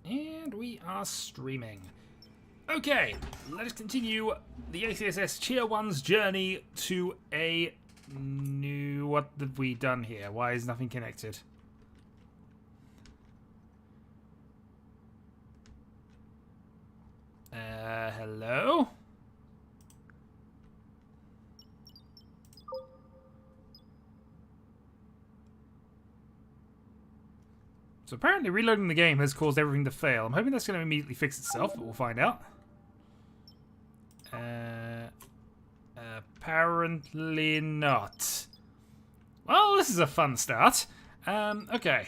And we are streaming. Okay, let us continue the ACSS Tier 1's journey to a new... What have we done here? Why is nothing connected? Hello? So apparently reloading the game has caused everything to fail. I'm hoping that's going to immediately fix itself, but we'll find out. Apparently not. Well, this is a fun start. Okay.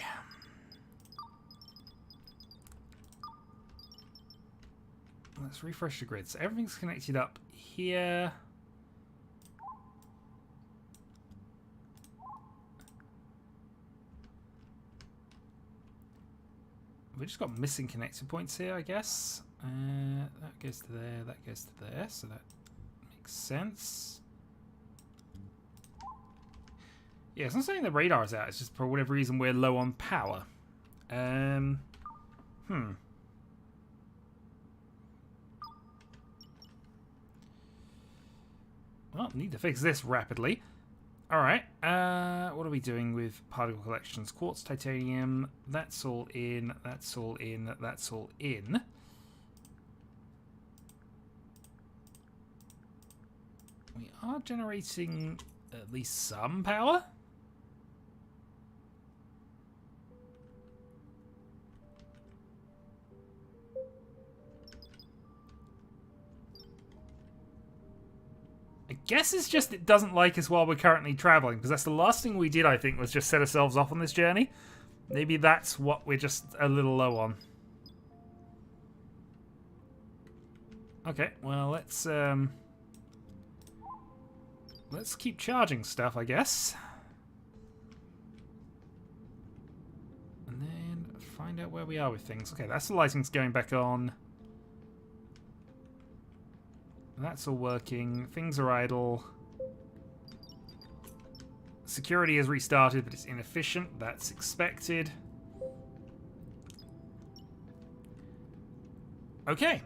Let's refresh the grid. So everything's connected up here. We just got missing connector points here, I guess. That goes to there, that goes to there, so that makes sense. Yeah, it's not saying the radar is out, it's just for whatever reason we're low on power. Well, need to fix this rapidly. Alright, what are we doing with particle collections? Quartz, titanium, that's all in, that's all in, that's all in. We are generating at least some power. I guess it's just it doesn't like us while we're currently traveling, because that's the last thing we did, I think, was just set ourselves off on this journey. Maybe that's what we're just a little low on. Okay, well, let's keep charging stuff, I guess. And then find out where we are with things. Okay, that's the lighting's going back on. That's all working. Things are idle. Security has restarted, but it's inefficient. That's expected. Okay.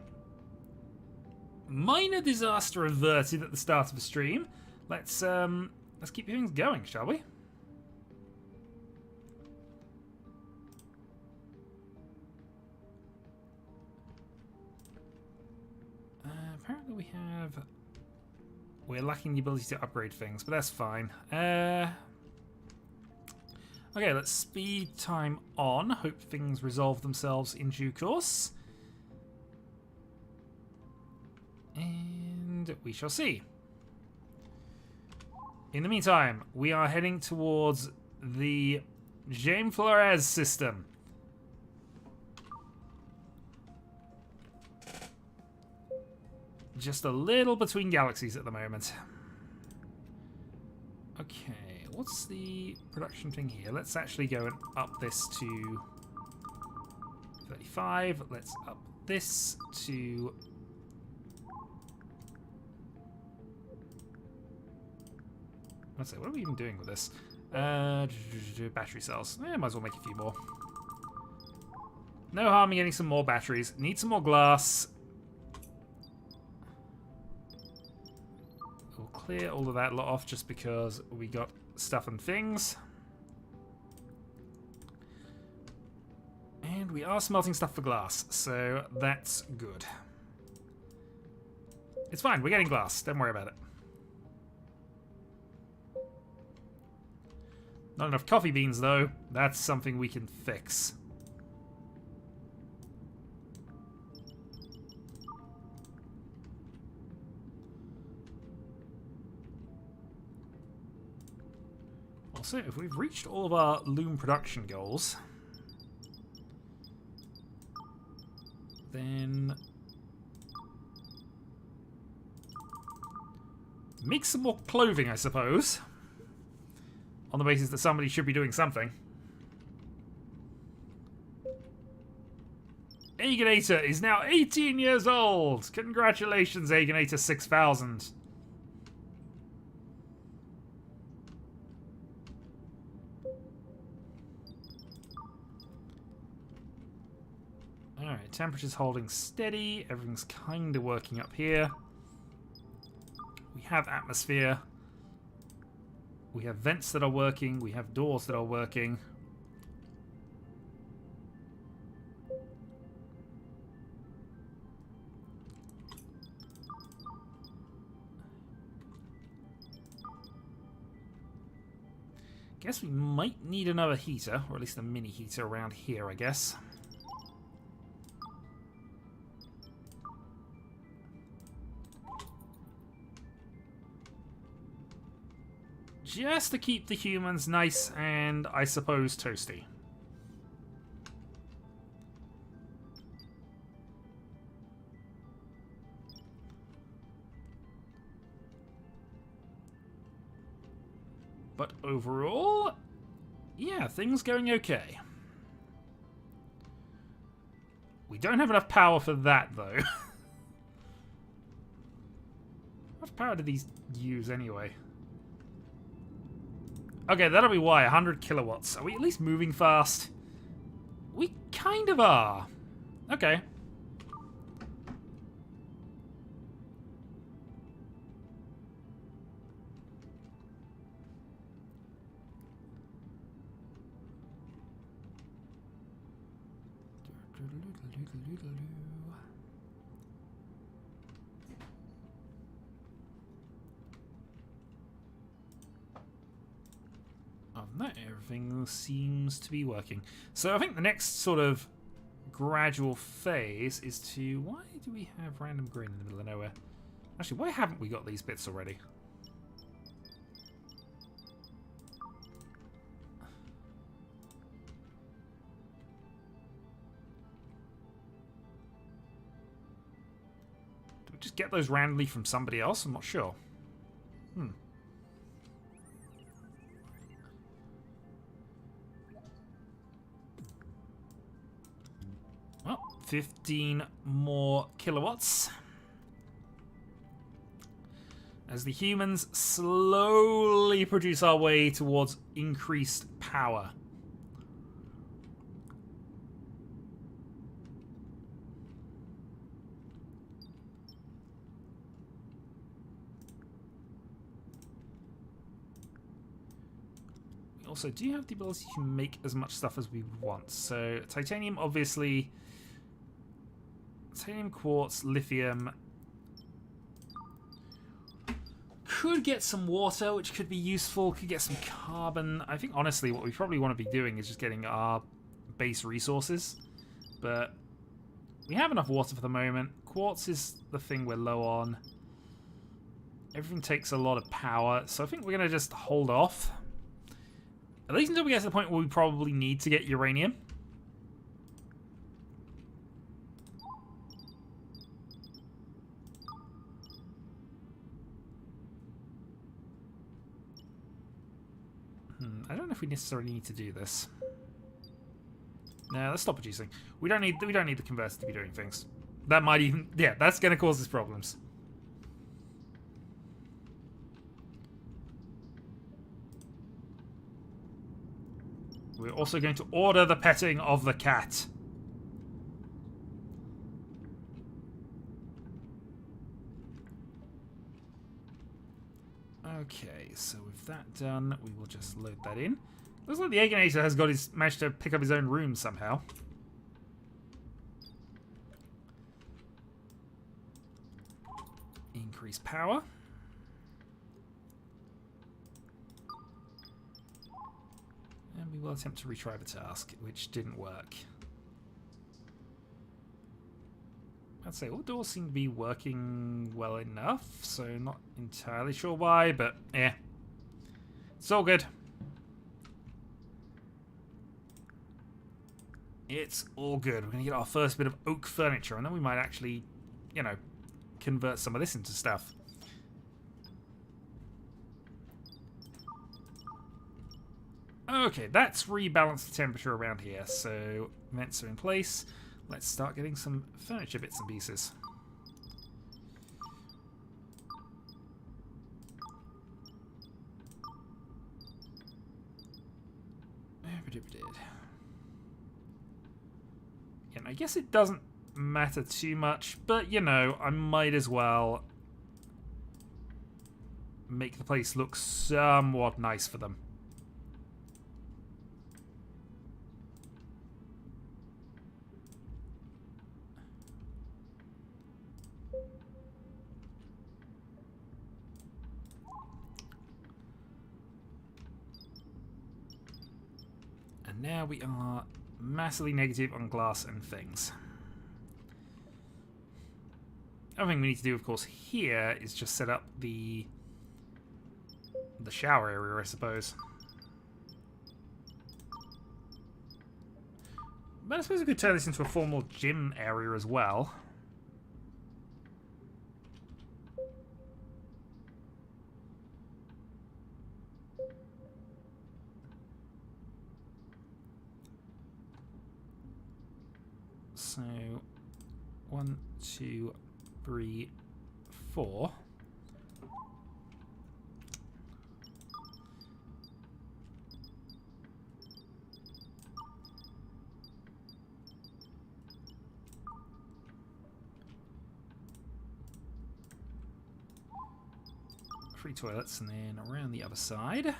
Minor disaster averted at the start of the stream. Let's keep things going, shall we? Apparently we have... We're lacking the ability to upgrade things, but that's fine. Okay, let's speed time on. Hope things resolve themselves in due course. And we shall see. In the meantime, we are heading towards the James Flores system. Just a little between galaxies at the moment. Okay, what's the production thing here? Let's actually go and up this to 35. Let's up this to... Let's say, what are we even doing with this? Battery cells. Might as well make a few more. No harm in getting some more batteries. Need some more glass. We'll clear all of that lot off just because we got stuff and things. And we are smelting stuff for glass, so that's good. It's fine, we're getting glass. Don't worry about it. Not enough coffee beans, though. That's something we can fix. Also, if we've reached all of our loom production goals, then make some more clothing, I suppose. On the basis that somebody should be doing something. Aegonator is now 18 years old! Congratulations, Aegonator 6000. Alright, temperature's holding steady. Everything's kind of working up here. We have atmosphere. We have vents that are working. We have doors that are working. Guess we might need another heater, or at least a mini heater around here, I guess. Just to keep the humans nice and, I suppose, toasty. But overall, yeah, things going okay. We don't have enough power for that, though. How much power do these use, anyway? Okay, that'll be why. 100 kilowatts. Are we at least moving fast? We kind of are. Okay. Other than that, everything seems to be working. So I think the next sort of gradual phase is to... Why do we have random green in the middle of nowhere? Actually, why haven't we got these bits already? Do we just get those randomly from somebody else? I'm not sure. Well, 15 more kilowatts. As the humans slowly produce our way towards increased power. We also do have the ability to make as much stuff as we want. So titanium, obviously... Titanium, quartz, lithium. Could get some water, which could be useful. Could get some carbon. I think, honestly, what we probably want to be doing is just getting our base resources. But we have enough water for the moment. Quartz is the thing we're low on. Everything takes a lot of power, so I think we're going to just hold off. At least until we get to the point where we probably need to get uranium. I don't know if we necessarily need to do this. No, let's stop producing. We don't need the converter to be doing things. That might even that's going to cause us problems. We're also going to order the petting of the cat. Okay, so with that done, we will just load that in. Looks like the Egginator has managed to pick up his own room somehow. Increase power. And we will attempt to retry the task, which didn't work. I'd say all doors seem to be working well enough, so not entirely sure why, but yeah. It's all good. It's all good. We're going to get our first bit of oak furniture, and then we might actually, you know, convert some of this into stuff. Okay, that's rebalanced the temperature around here, so vents are in place. Let's start getting some furniture bits and pieces. And I guess it doesn't matter too much, but you know, I might as well make the place look somewhat nice for them. And now we are massively negative on glass and things. Other thing we need to do, of course, here is just set up the shower area, I suppose. But I suppose we could turn this into a formal gym area as well. So, 1, 2, 3, 4. Three toilets, and then around the other side.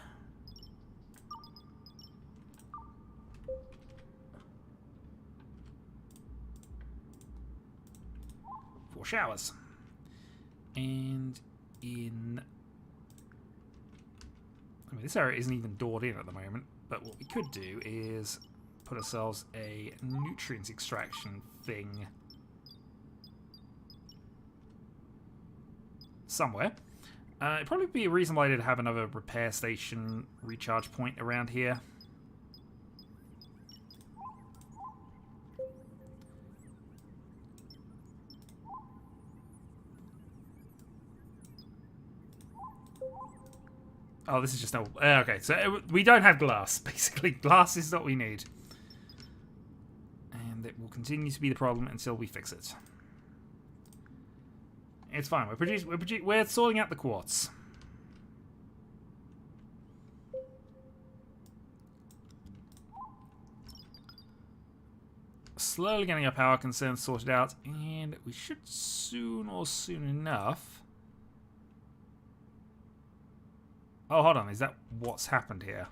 Showers. And in... I mean, this area isn't even doored in at the moment, but what we could do is put ourselves a nutrients extraction thing somewhere. It'd probably be a reasonable idea to have another repair station recharge point around here. Oh, this is just no... okay, so we don't have glass, basically. Glass is what we need. And it will continue to be the problem until we fix it. It's fine. We're sorting out the quartz. Slowly getting our power concerns sorted out, and we should soon enough... Oh, hold on. Is that what's happened here?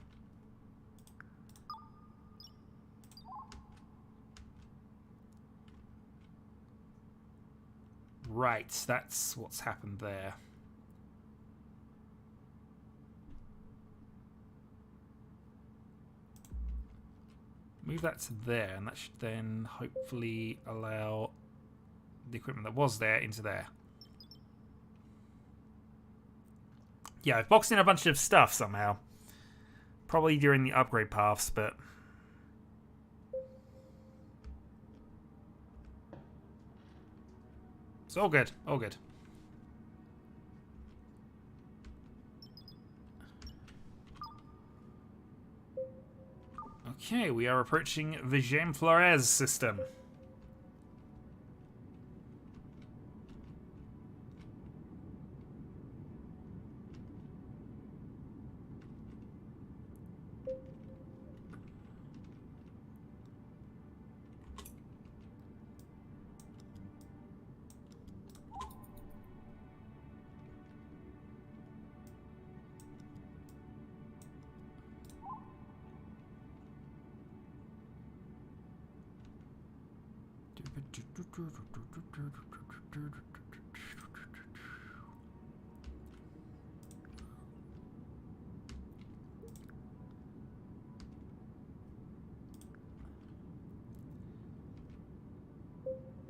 Right, that's what's happened there. Move that to there, and that should then hopefully allow the equipment that was there into there. Yeah, I've boxed in a bunch of stuff somehow. Probably during the upgrade paths, but... it's all good, all good. Okay, we are approaching the Gem Flores system.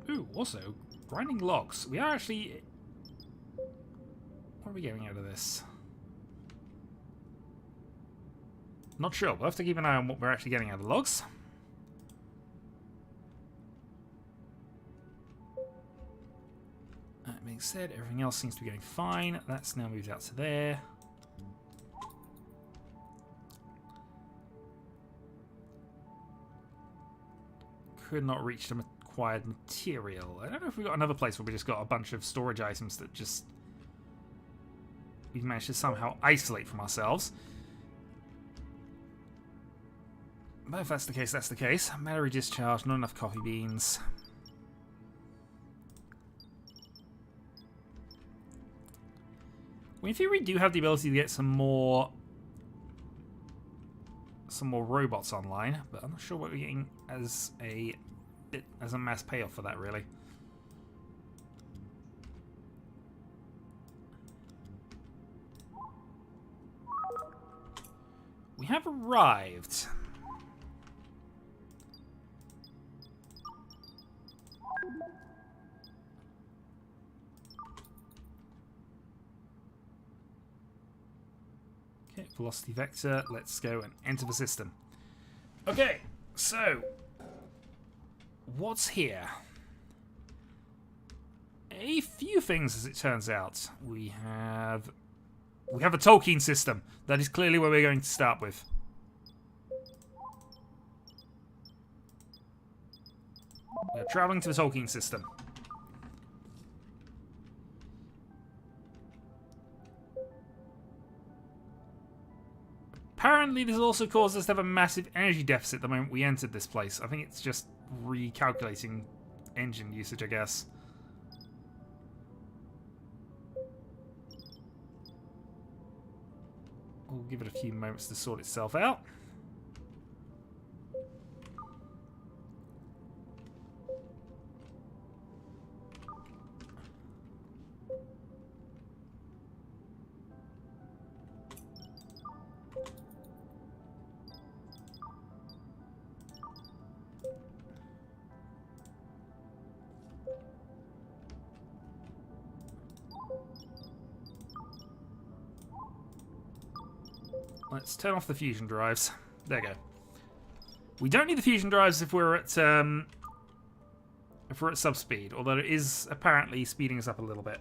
Ooh, also, grinding logs. We are actually... what are we getting out of this? Not sure. We'll have to keep an eye on what we're actually getting out of the logs. That being said, everything else seems to be going fine. That's now moved out to there. Could not reach the required material. I don't know if we've got another place where we just got a bunch of storage items that just... we've managed to somehow isolate from ourselves. But if that's the case, that's the case. Battery discharge, not enough coffee beans. We in theory do have the ability to get some more robots online, but I'm not sure what we're getting as a mass payoff for that, really. We have arrived. Okay, velocity vector. Let's go and enter the system. Okay, so what's here? A few things, as it turns out. We have a Tolkien system. That is clearly where we're going to start with. We're traveling to the Tolkien system. Apparently, this also caused us to have a massive energy deficit the moment we entered this place. I think it's just recalculating engine usage, I guess. We'll give it a few moments to sort itself out. Let's turn off the fusion drives. There you go. We don't need the fusion drives if we're at subspeed, although it is apparently speeding us up a little bit.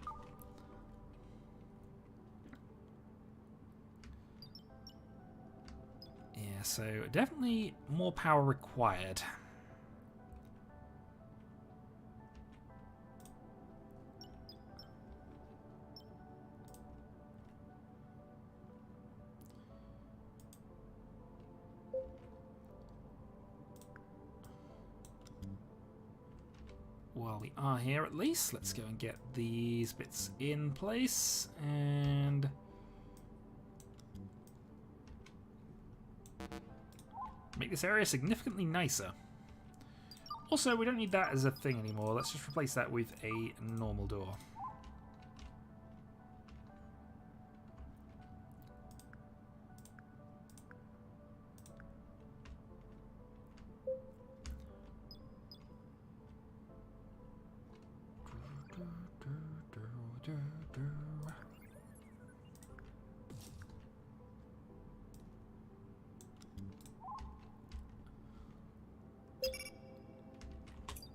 Yeah, so definitely more power required. While we are here, at least, let's go and get these bits in place and make this area significantly nicer. Also, we don't need that as a thing anymore. Let's just replace that with a normal door.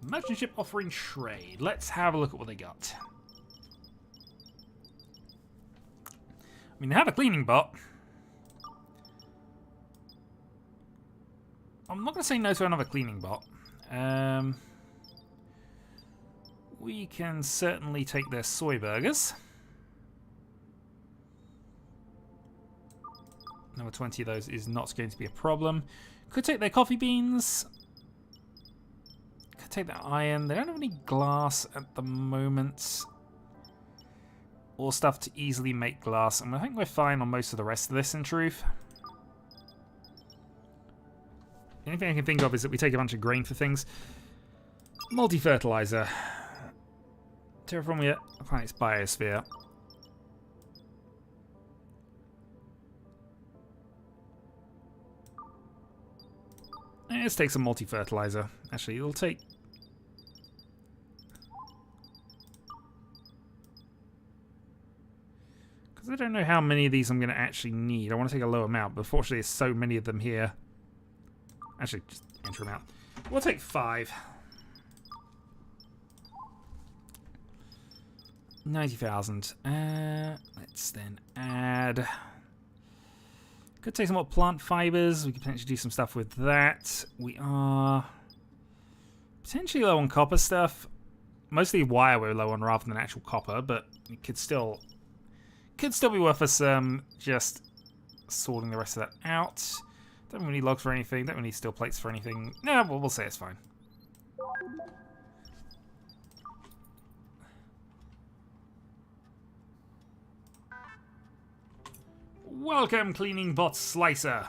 Merchant ship offering trade. Let's have a look at what they got. I mean, they have a cleaning bot. I'm not going to say no to another cleaning bot. We can certainly take their soy burgers. Another 20 of those is not going to be a problem. Could take their coffee beans. Could take their iron. They don't have any glass at the moment. Or stuff to easily make glass. And I think we're fine on most of the rest of this, in truth. The only thing I can think of is that we take a bunch of grain for things. Multi-fertilizer. Terraformia planet's biosphere. Let's take some multi-fertilizer. Actually, it'll take... Because I don't know how many of these I'm going to actually need. I want to take a low amount, but fortunately there's so many of them here. Actually, just enter them out. We'll take 5. 90,000. Let's then add... Could take some more plant fibers. We could potentially do some stuff with that. We are potentially low on copper stuff. Mostly wire we're low on rather than actual copper, but it could still be worth us just sorting the rest of that out. Don't really need logs for anything. Don't really need steel plates for anything. Yeah, well, we'll say it's fine. Welcome, cleaning bot slicer.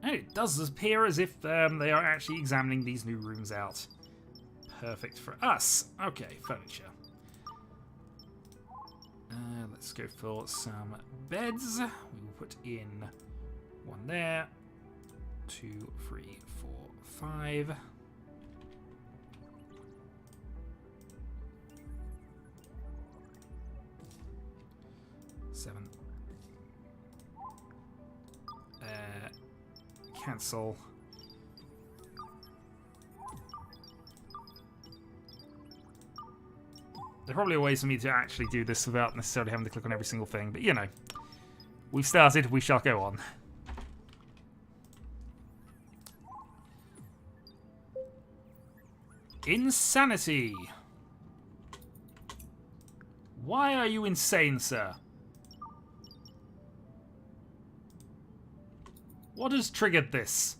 And it does appear as if they are actually examining these new rooms out. Perfect for us. Okay, furniture. Let's go for some beds. We will put in one there. 2, 3, 4, 5. Seven. Cancel. There are probably ways for me to actually do this without necessarily having to click on every single thing, but you know. We've started, we shall go on. Insanity! Why are you insane, sir? What has triggered this?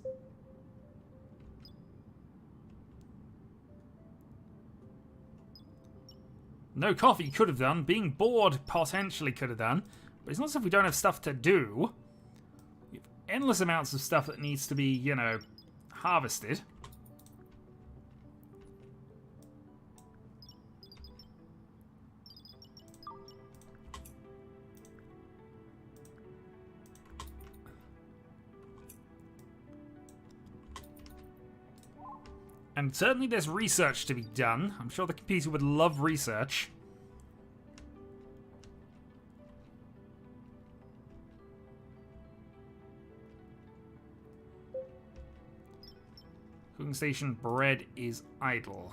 No coffee could have done. Being bored potentially could have done. But it's not as if we don't have stuff to do. We have endless amounts of stuff that needs to be, you know, harvested. And certainly there's research to be done. I'm sure the computer would love research. Cooking station bread is idle.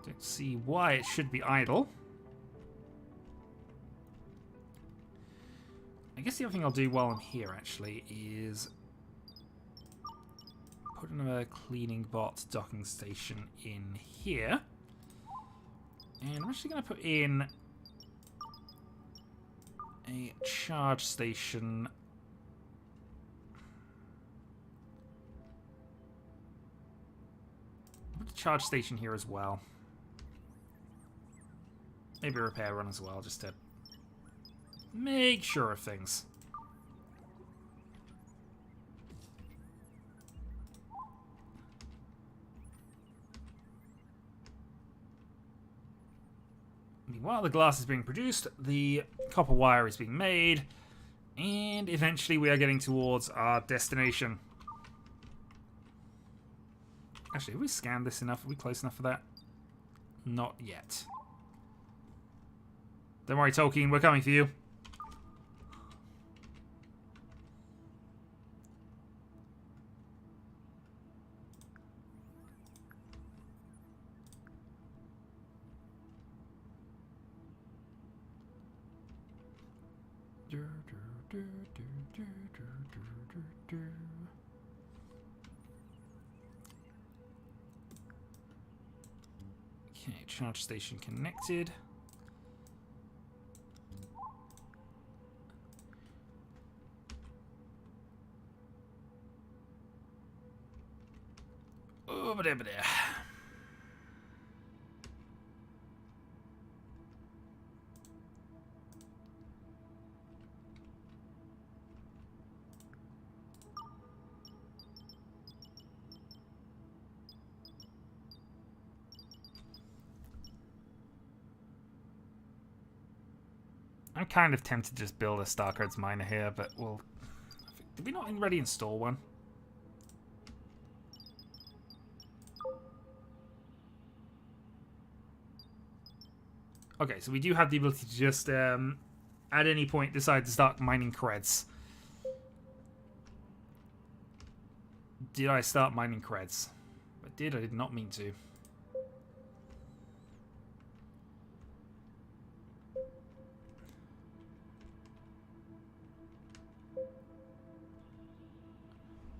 Don't see why it should be idle. I guess the other thing I'll do while I'm here actually is put another cleaning bot docking station in here. And I'm actually going to put in a charge station. Put a charge station here as well. Maybe a repair run as well, just to make sure of things. While the glass is being produced, the copper wire is being made, and eventually we are getting towards our destination. Actually, have we scanned this enough? Are we close enough for that? Not yet. Don't worry, Tolkien, we're coming for you. Okay, charge station connected. Over there. I'm kind of tempted to just build a Starcodes miner here, but we'll... Did we not already install one? Okay, so we do have the ability to just, at any point, decide to start mining creds. Did I start mining creds? I did. I did not mean to.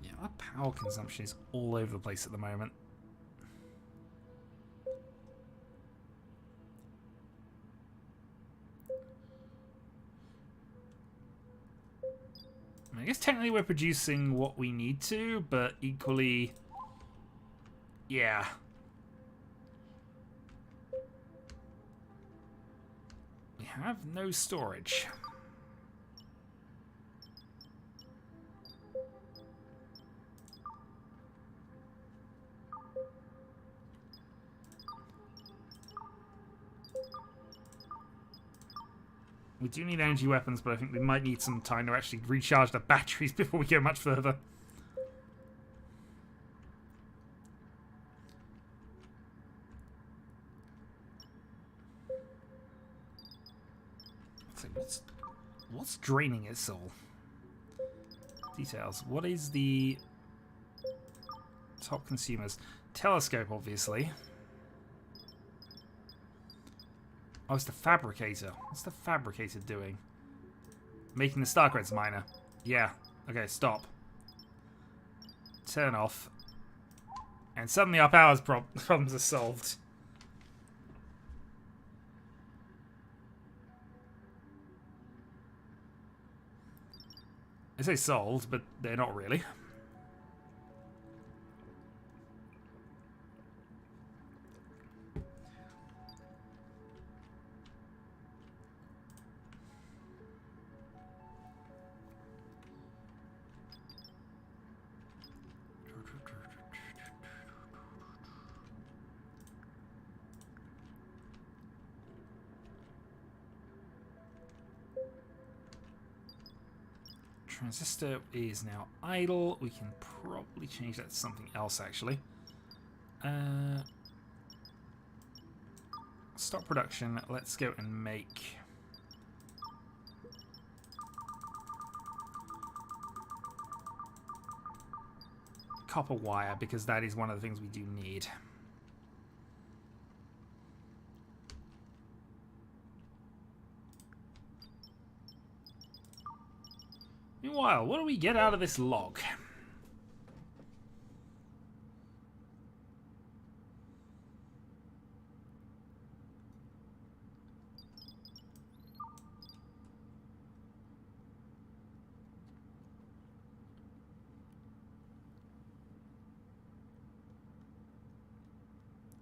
Yeah, our power consumption is all over the place at the moment. I guess technically we're producing what we need to, but equally, yeah. We have no storage. We do need energy weapons, but I think we might need some time to actually recharge the batteries before we go much further. So what's draining its soul? Details. What is the top consumers? Telescope, obviously. Oh, it's the fabricator. What's the fabricator doing? Making the Starcreds miner. Yeah. Okay, stop. Turn off. And suddenly our power's problems are solved. I say solved, but they're not really. Transistor is now idle. We can probably change that to something else, actually. Stop production. Let's go and make... copper wire, because that is one of the things we do need. Meanwhile, what do we get out of this log?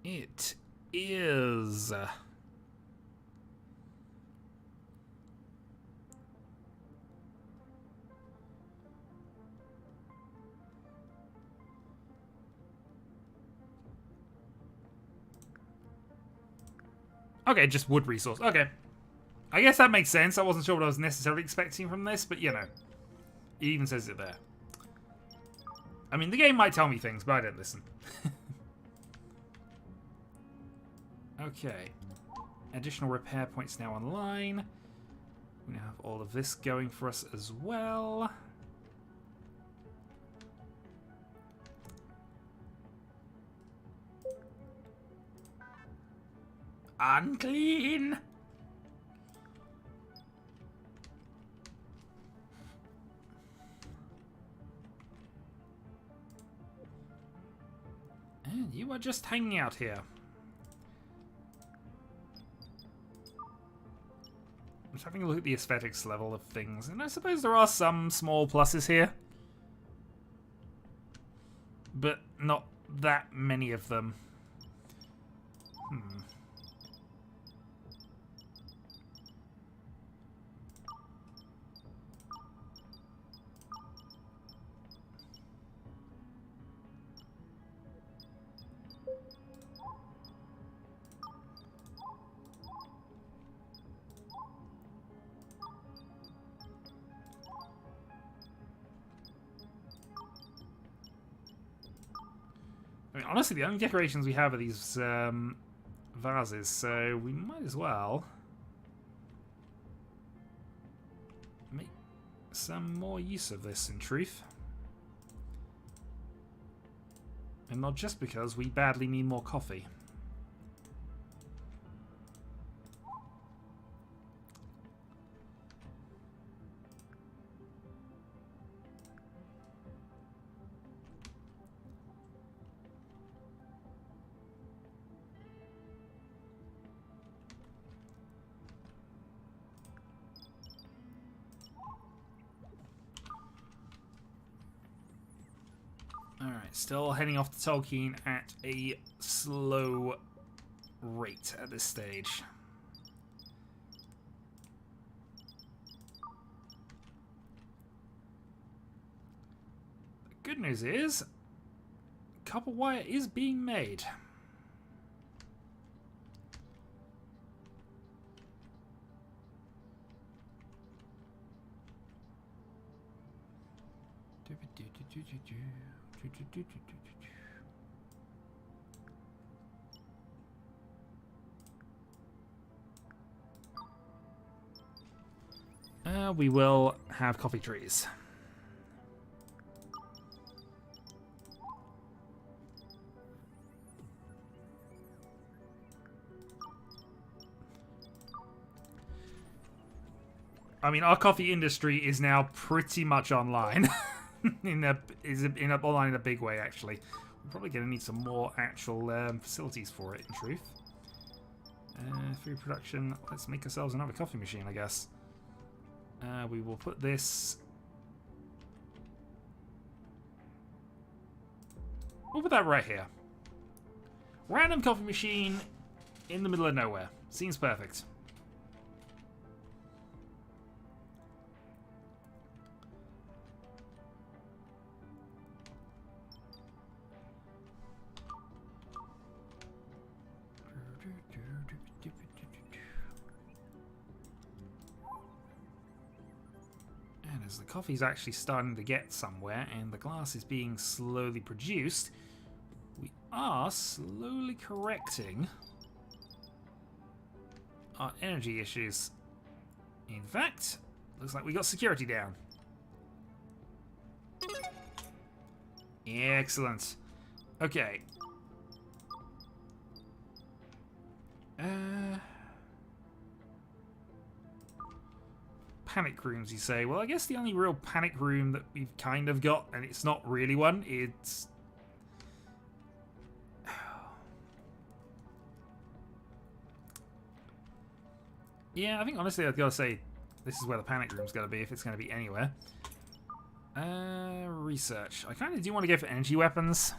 It is... okay, just wood resource. Okay. I guess that makes sense. I wasn't sure what I was necessarily expecting from this, but you know. It even says it there. I mean, the game might tell me things, but I don't listen. Okay. Additional repair points now online. We now have all of this going for us as well. Unclean! And you are just hanging out here. I'm just having a look at the aesthetics level of things, and I suppose there are some small pluses here. But not that many of them. I mean, honestly, the only decorations we have are these vases, so we might as well make some more use of this, in truth. And not just because we badly need more coffee. Alright, still heading off to Tolkien at a slow rate at this stage. The good news is, copper wire is being made. We will have coffee trees. I mean, our coffee industry is now pretty much online. Online in a big way, actually. We're probably going to need some more actual facilities for it, in truth. Food production. Let's make ourselves another coffee machine, I guess. We will put this... We'll put that right here. Random coffee machine in the middle of nowhere. Seems perfect. And as the coffee's actually starting to get somewhere and the glass is being slowly produced, we are slowly correcting our energy issues. In fact, looks like we got security down. Excellent. Okay. Panic rooms, you say? Well, I guess the only real panic room that we've kind of got, and it's not really one, it's... Yeah, I think honestly I've got to say this is where the panic room's got to be, if it's going to be anywhere. Research. I kind of do want to go for energy weapons.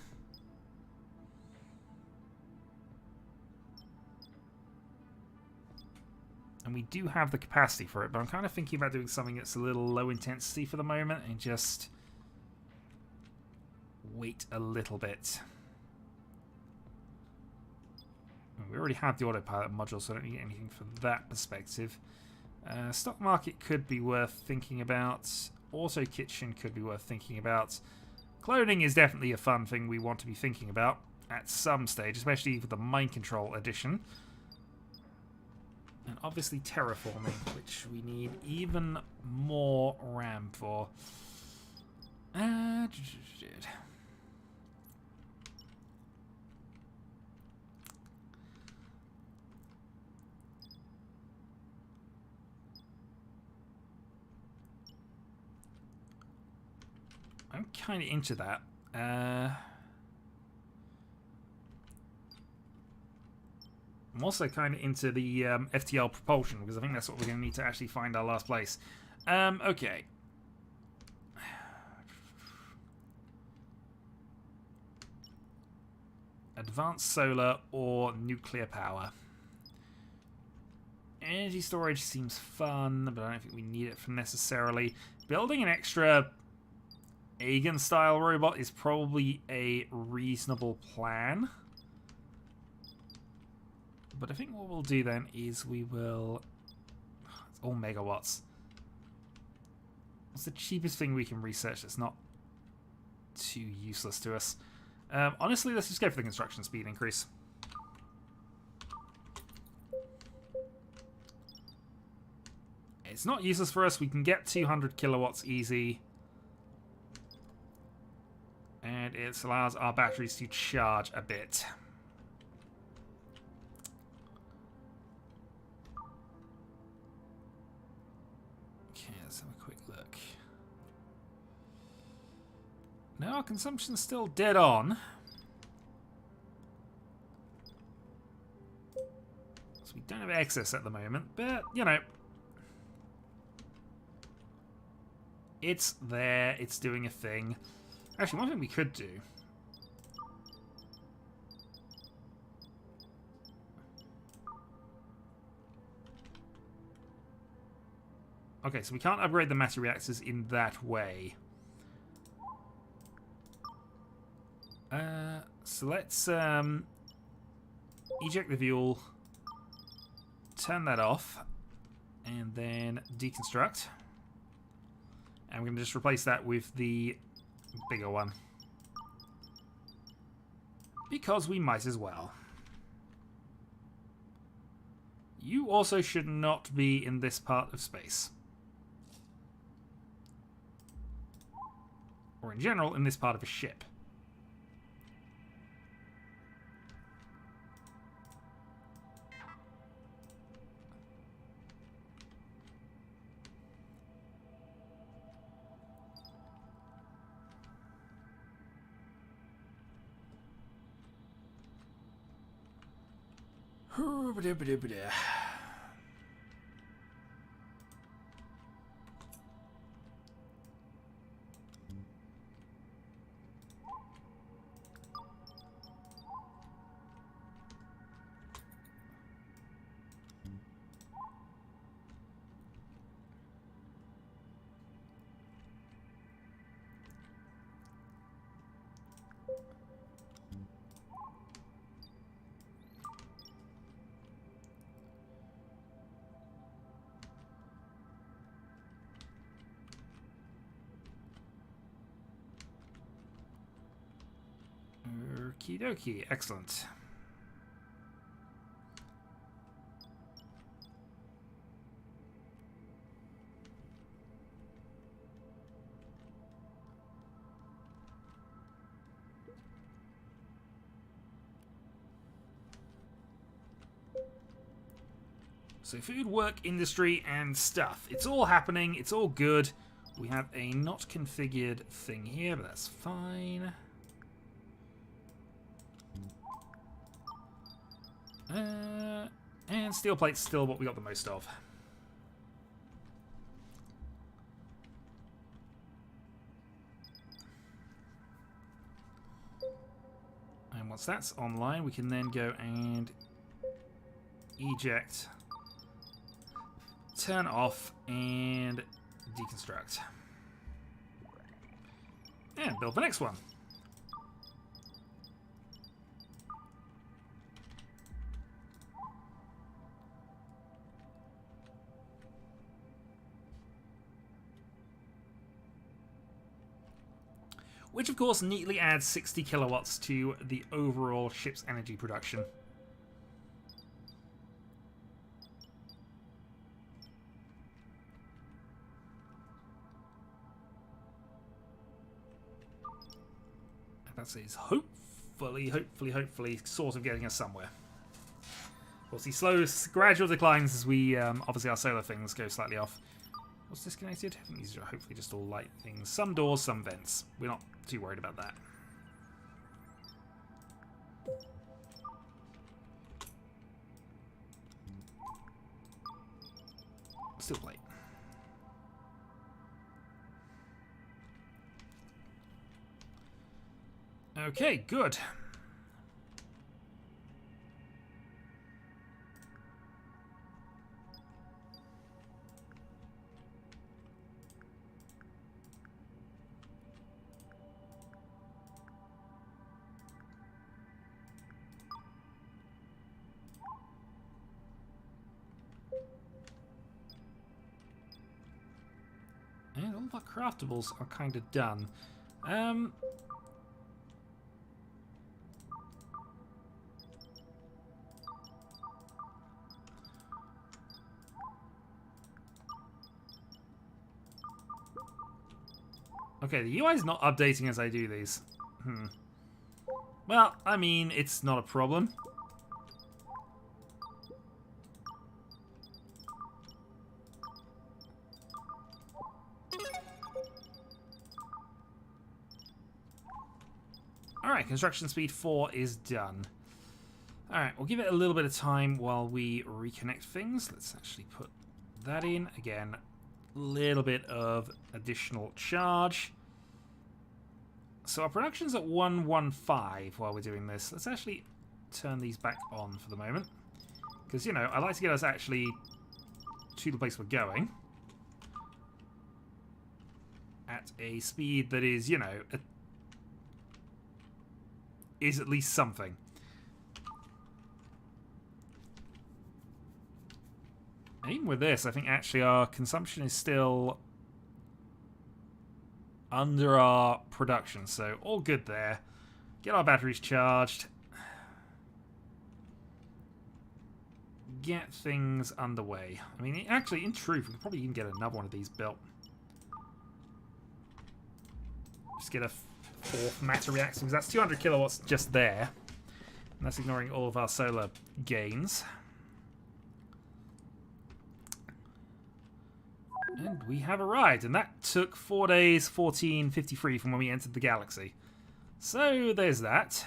And we do have the capacity for it, but I'm kind of thinking about doing something that's a little low intensity for the moment and just wait a little bit. We already have the autopilot module, so I don't need anything from that perspective. Stock market could be worth thinking about. Auto kitchen could be worth thinking about. Cloning is definitely a fun thing we want to be thinking about at some stage, especially for the mind control edition. And obviously terraforming, which we need even more RAM for. I'm kind of into that. I'm also kind of into the FTL propulsion, because I think that's what we're going to need to actually find our last place. Okay. Advanced solar or nuclear power. Energy storage seems fun, but I don't think we need it for necessarily. Building an extra Aegon-style robot is probably a reasonable plan. But I think what we'll do then is we will... It's all megawatts. What's the cheapest thing we can research that's not too useless to us? Honestly, let's just go for the construction speed increase. It's not useless for us. We can get 200 kilowatts easy. And it allows our batteries to charge a bit. Okay, let's have a quick look. No, our consumption's still dead on. So we don't have excess at the moment, but, you know, it's there, it's doing a thing. Actually, one thing we could do... Okay, so we can't upgrade the matter reactors in that way. So let's eject the fuel, turn that off, and then deconstruct. And we're going to just replace that with the bigger one. Because we might as well. You also should not be in this part of space. Or in general, in this part of a ship. Okie dokie, excellent. So food, work, industry, and stuff. It's all happening, it's all good. We have a not configured thing here, but that's fine. And steel plate's still what we got the most of. And once that's online, we can then go and eject, turn off, and deconstruct. And build the next one. Which, of course, neatly adds 60 kilowatts to the overall ship's energy production. And that is hopefully sort of getting us somewhere. We'll see slow, gradual declines as we, obviously our solar things go slightly off. What's disconnected? I think these are hopefully just all light things. Some doors, some vents. We're not too worried about that. Still plate. Okay, good. And all of our craftables are kind of done. Okay, the UI is not updating as I do these. Well, I mean, it's not a problem. Alright, construction speed 4 is done. Alright, we'll give it a little bit of time while we reconnect things. Let's actually put that in. Again, a little bit of additional charge. So our production's at 115 while we're doing this. Let's actually turn these back on for the moment. Because, you know, I like to get us actually to the place we're going. At a speed that is, you know, is at least something. And even with this, I think actually our consumption is still under our production, so all good there. Get our batteries charged. Get things underway. I mean, actually, in truth, we could probably even get another one of these built. Just get a fourth matter reactor, because that's 200 kilowatts just there. And that's ignoring all of our solar gains. And we have arrived, and that took 4 days, 1453 from when we entered the galaxy. So there's that.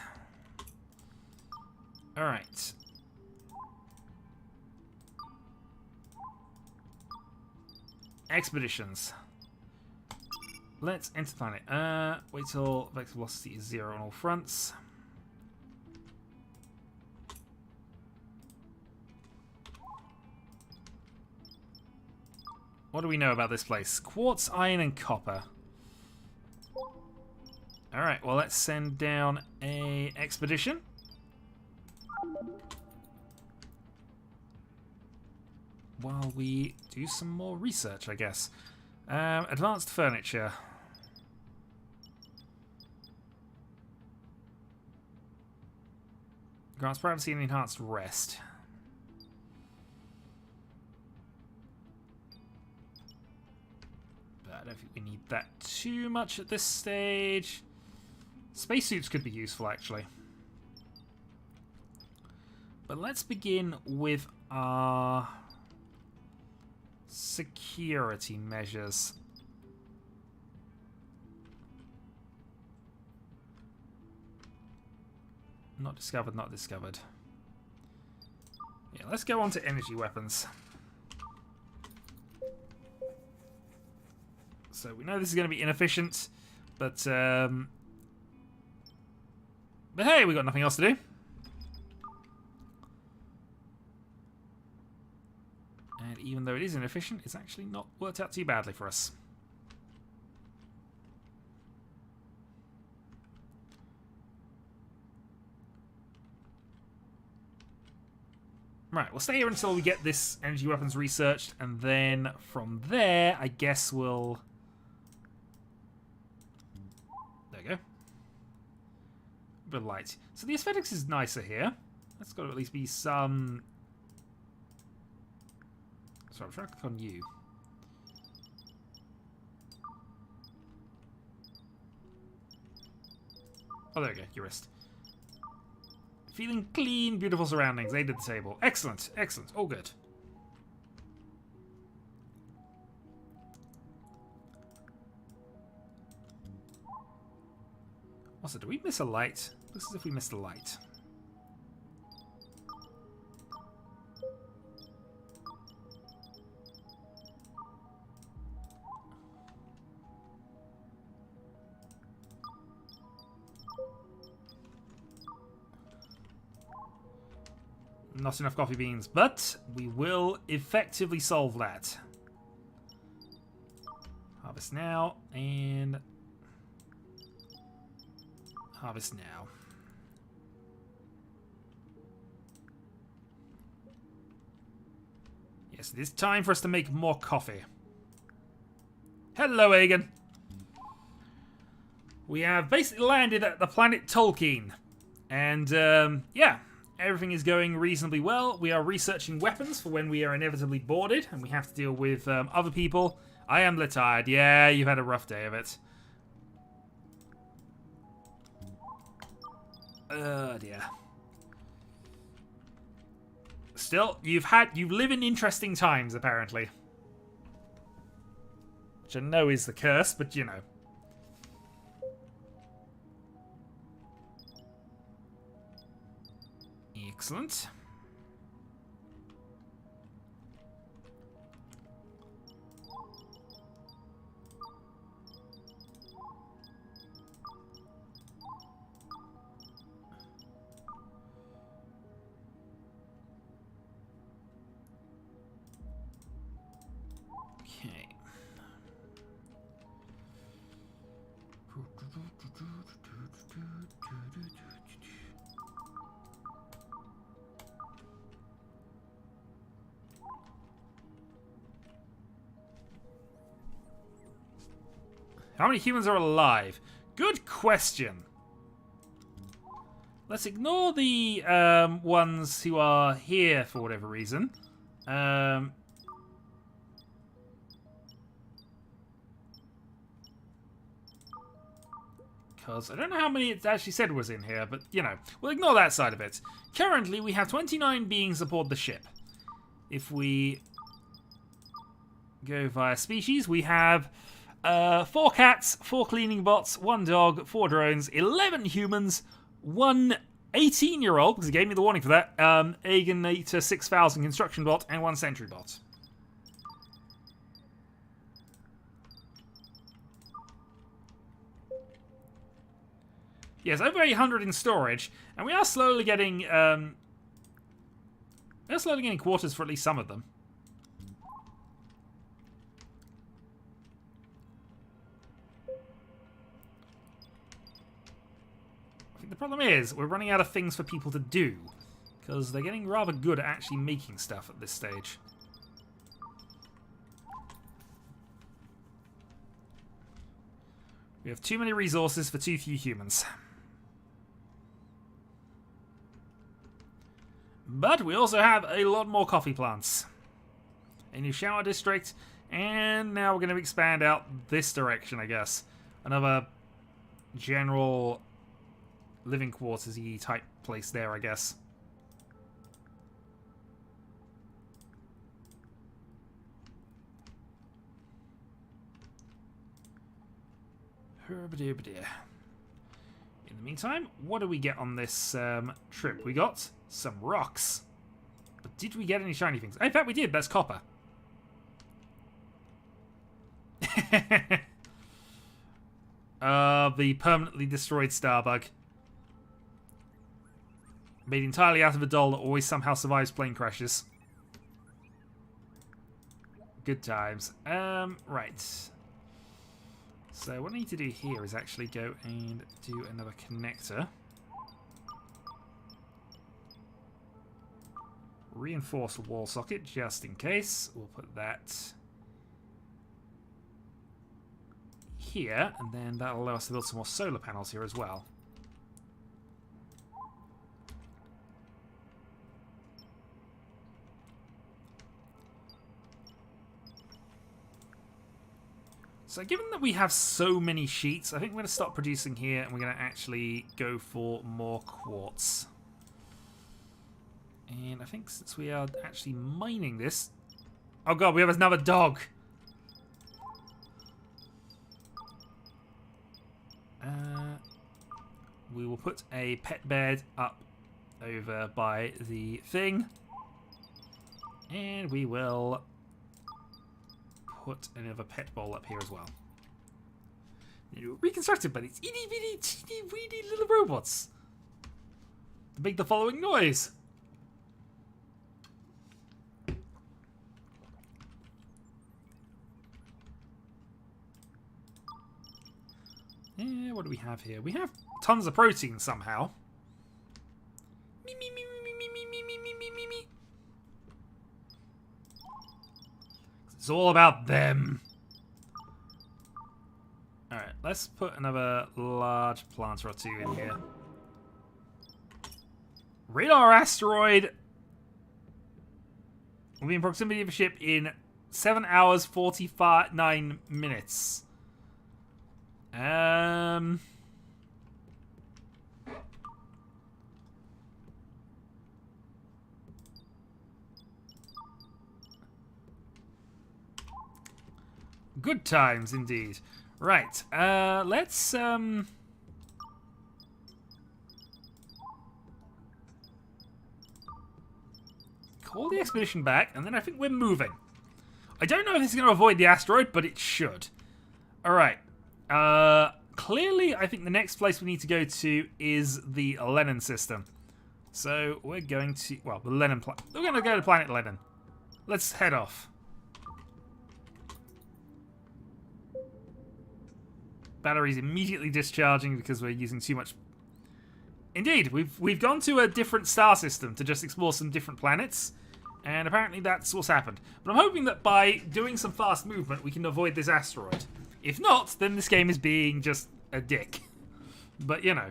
Alright. Expeditions. Let's enter planet. Wait till vector velocity is 0 on all fronts. What do we know about this place? Quartz, iron, and copper. Alright, well, let's send down a expedition. While we do some more research, I guess. Advanced furniture. Grants privacy and enhanced rest. I don't think we need that too much at this stage. Spacesuits could be useful, actually. But let's begin with our security measures. Not discovered, not discovered. Yeah, let's go on to energy weapons. So we know this is going to be inefficient, but hey, we got nothing else to do. And even though it is inefficient, it's actually not worked out too badly for us. Right, we'll stay here until we get this energy weapons researched, and then from there, I guess we'll... There we go. A bit of light. So the aesthetics is nicer here. That's got to at least be some... Sorry, I'm trying to click on you. Oh, there we go. Your wrist. Feeling clean, beautiful surroundings. Aid at the table. Excellent, excellent. All good. Also, do we miss a light? Looks as if we missed a light. Not enough coffee beans, but we will effectively solve that. Harvest now, and harvest now. Yes, it is time for us to make more coffee. Hello, Aegon. We have basically landed at the planet Tolkien. And, yeah. Everything is going reasonably well. We are researching weapons for when we are inevitably boarded and we have to deal with other people. I am tired. Yeah, you've had a rough day of it. Oh dear. Still, you live in interesting times, apparently. Which I know is the curse, but you know. Excellent. Okay. How many humans are alive? Good question. Let's ignore the ones who are here for whatever reason. Because I don't know how many it actually said was in here, but, you know, we'll ignore that side of it. Currently, we have 29 beings aboard the ship. If we go via species, we have 4 cats, 4 cleaning bots, 1 dog, 4 drones, 11 humans, 1 18-year-old, because he gave me the warning for that, Aegonator 6000 construction bot, and 1 sentry bot. Yes, over 800 in storage, and we are slowly getting quarters for at least some of them. I think the problem is we're running out of things for people to do, because they're getting rather good at actually making stuff at this stage. We have too many resources for too few humans. But we also have a lot more coffee plants. A new shower district. And now we're going to expand out this direction, I guess. Another general living quarters-y type place there, I guess. In the meantime, what do we get on this trip? We got some rocks. But did we get any shiny things? In fact, we did. That's copper. The permanently destroyed starbug. Made entirely out of a doll that always somehow survives plane crashes. Good times. Right. So what I need to do here is actually go and do another connector. Reinforce the wall socket just in case. We'll put that here, and then that'll allow us to build some more solar panels here as well. So given that we have so many sheets, I think we're going to stop producing here and we're going to actually go for more quartz. And I think since we are actually mining this... Oh god, we have another dog! We will put a pet bed up over by the thing. And we will put another pet bowl up here as well. Reconstructed by these itty bitty teeny weeny little robots to make the following noise. Yeah, what do we have here? We have tons of protein somehow. Me me me me me me me me me me me me. It's all about them. Alright, let's put another large planter or 2 in here. Radar asteroid will be in proximity of a ship in 7 hours 49 minutes. Good times, indeed. Right, let's, call the expedition back, and then I think we're moving. I don't know if it's going to avoid the asteroid, but it should. Alright. Clearly, I think the next place we need to go to is the Lenin system. So, we're going to... Well, the Lenin planet. We're going to go to planet Lenin. Let's head off. Batteries immediately discharging because we're using too much... Indeed, we've gone to a different star system to just explore some different planets. And apparently that's what's happened. But I'm hoping that by doing some fast movement, we can avoid this asteroid. If not, then this game is being just a dick. But, you know.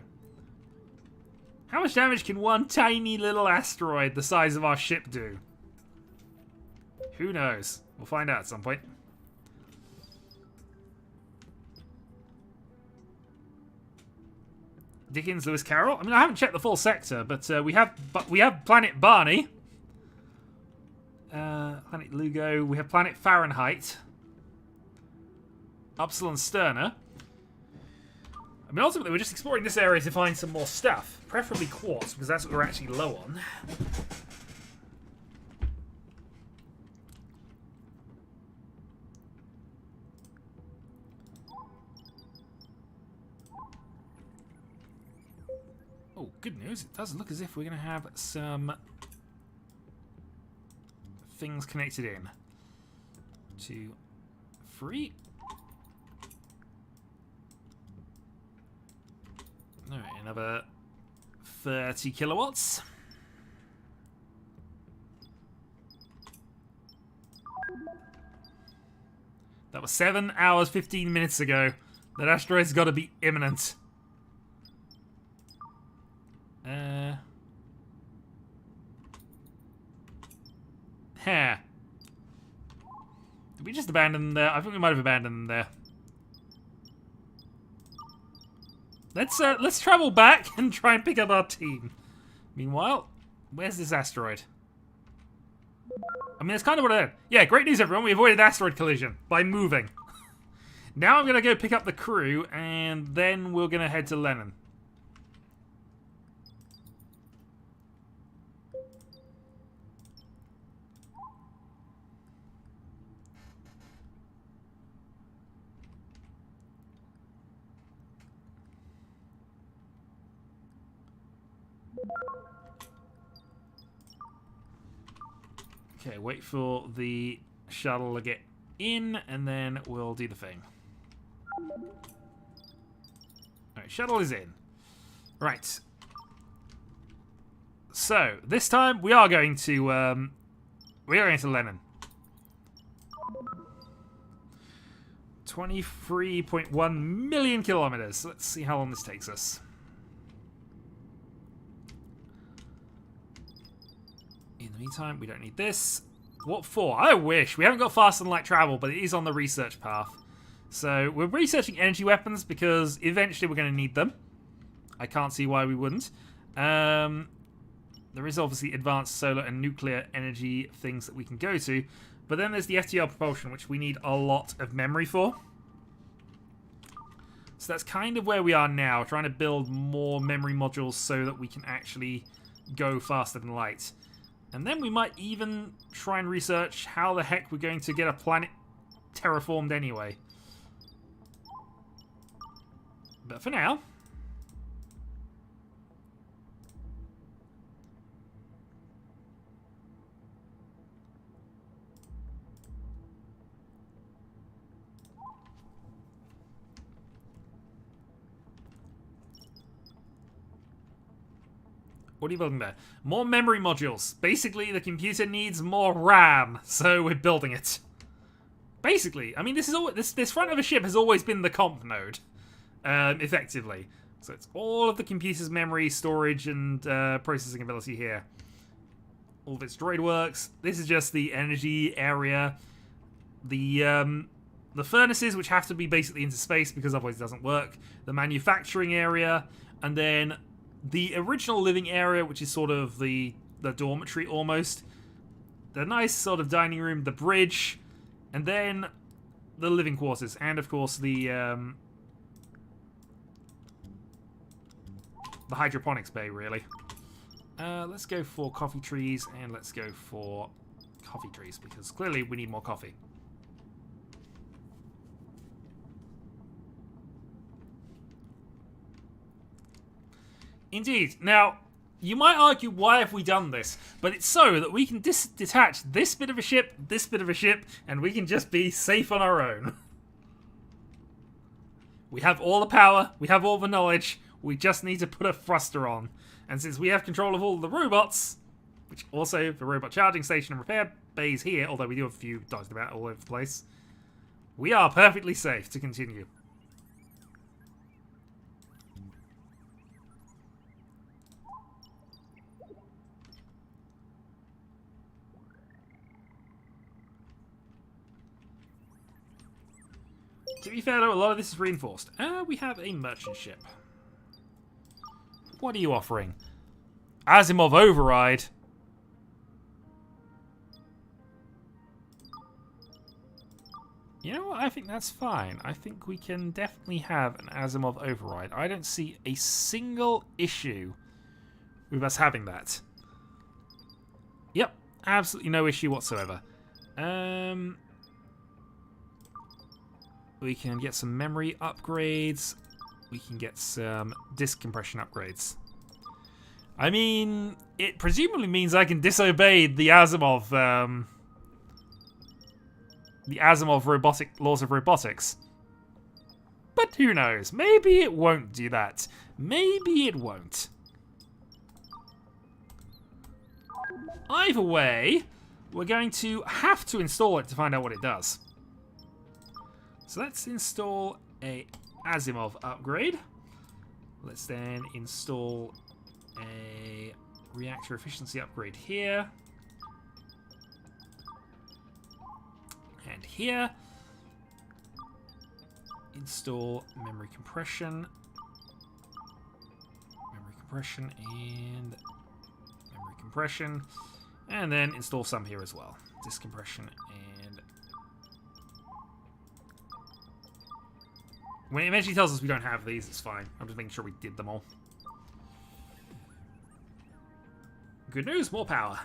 How much damage can one tiny little asteroid the size of our ship do? Who knows? We'll find out at some point. Dickens, Lewis Carroll? I mean, I haven't checked the full sector, but we have Planet Barney. Planet Lugo. We have Planet Fahrenheit. Upsilon Sterner. I mean, ultimately, we're just exploring this area to find some more stuff. Preferably quartz, because that's what we're actually low on. Oh, good news. It does look as if we're going to have some things connected in. 2, 3. Alright, another 30 kilowatts. That was 7 hours, 15 minutes ago. That asteroid's got to be imminent. Did we just abandon them there? I think we might have abandoned them there. Let's travel back and try and pick up our team. Meanwhile, where's this asteroid? I mean, that's kind of what I did. Yeah, great news, everyone. We avoided asteroid collision by moving. Now I'm going to go pick up the crew, and then we're going to head to Lenin. Okay, wait for the shuttle to get in, and then we'll do the thing. Alright, shuttle is in. Right. So, this time we are going to Lenin. 23.1 million kilometers. Let's see how long this takes us. In the meantime, we don't need this. What for? I wish. We haven't got faster than light travel, but it is on the research path. So we're researching energy weapons because eventually we're going to need them. I can't see why we wouldn't. There is obviously advanced solar and nuclear energy things that we can go to. But then there's the FTL propulsion, which we need a lot of memory for. So that's kind of where we are now, trying to build more memory modules so that we can actually go faster than light. And then we might even try and research how the heck we're going to get a planet terraformed anyway. But for now... What are you building there? More memory modules. Basically, the computer needs more RAM, so we're building it. Basically, I mean, this front of a ship has always been the comp node, effectively. So it's all of the computer's memory, storage, and processing ability here. All of its droid works. This is just the energy area. The furnaces, which have to be basically into space because otherwise it doesn't work. The manufacturing area, and then the original living area, which is sort of the dormitory almost. The nice sort of dining room, the bridge, and then the living quarters, and of course the hydroponics bay, really. Let's go for coffee trees, and let's go for coffee trees, because clearly we need more coffee. Indeed. Now, you might argue, why have we done this? But it's so that we can detach this bit of a ship, and we can just be safe on our own. We have all the power, we have all the knowledge, we just need to put a thruster on. And since we have control of all the robots, which also the robot charging station and repair bays here, although we do have a few dodged about all over the place, we are perfectly safe to continue. To be fair though, a lot of this is reinforced. We have a merchant ship. What are you offering? Asimov override. You know what? I think that's fine. I think we can definitely have an Asimov override. I don't see a single issue with us having that. Yep, absolutely no issue whatsoever. We can get some memory upgrades. We can get some disk compression upgrades. I mean, it presumably means I can disobey the Asimov robotic laws of robotics. But who knows? Maybe it won't do that. Maybe it won't. Either way, we're going to have to install it to find out what it does. So let's install a Asimov upgrade. Let's then install a reactor efficiency upgrade here. And here. Install memory compression. Memory compression and memory compression. And then install some here as well. Disk compression and... When it eventually tells us we don't have these, it's fine. I'm just making sure we did them all. Good news, more power.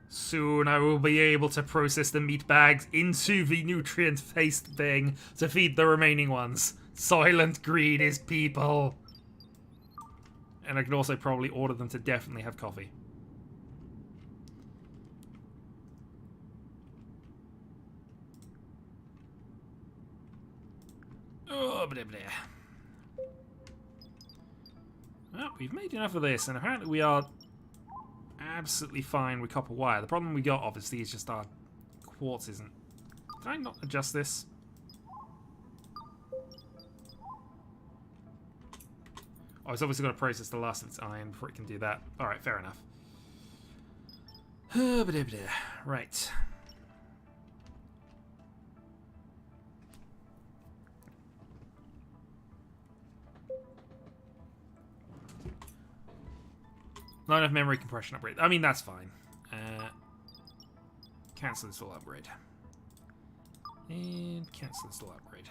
Soon I will be able to process the meat bags into the nutrient-faced thing to feed the remaining ones. Soylent Green is people. And I can also probably order them to definitely have coffee. Oh, blah, blah. Well, we've made enough of this, and apparently we are absolutely fine with copper wire. The problem we got, obviously, is just our quartz isn't... Can I not adjust this? Oh, it's obviously got to process the last of its iron before it can do that. Alright, fair enough. Right. Not enough memory compression upgrade. I mean, that's fine. Cancel this all upgrade. And cancel this all upgrade.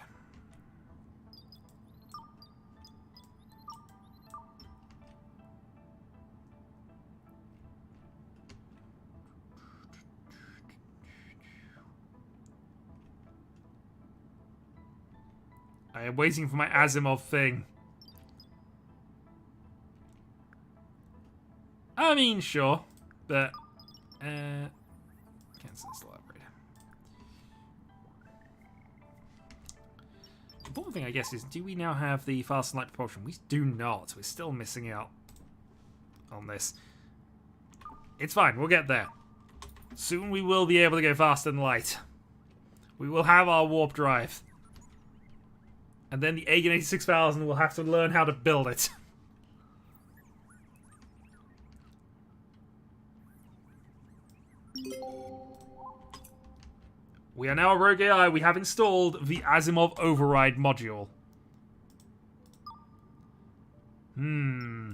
I am waiting for my Asimov thing. I mean, sure, but cancel this upgrade. The important thing, I guess, is do we now have the fast light propulsion? We do not. We're still missing out on this. It's fine. We'll get there. Soon we will be able to go faster than light. We will have our warp drive. And then the Aegon 86,000 will have to learn how to build it. We are now a rogue AI. We have installed the Asimov override module. Hmm.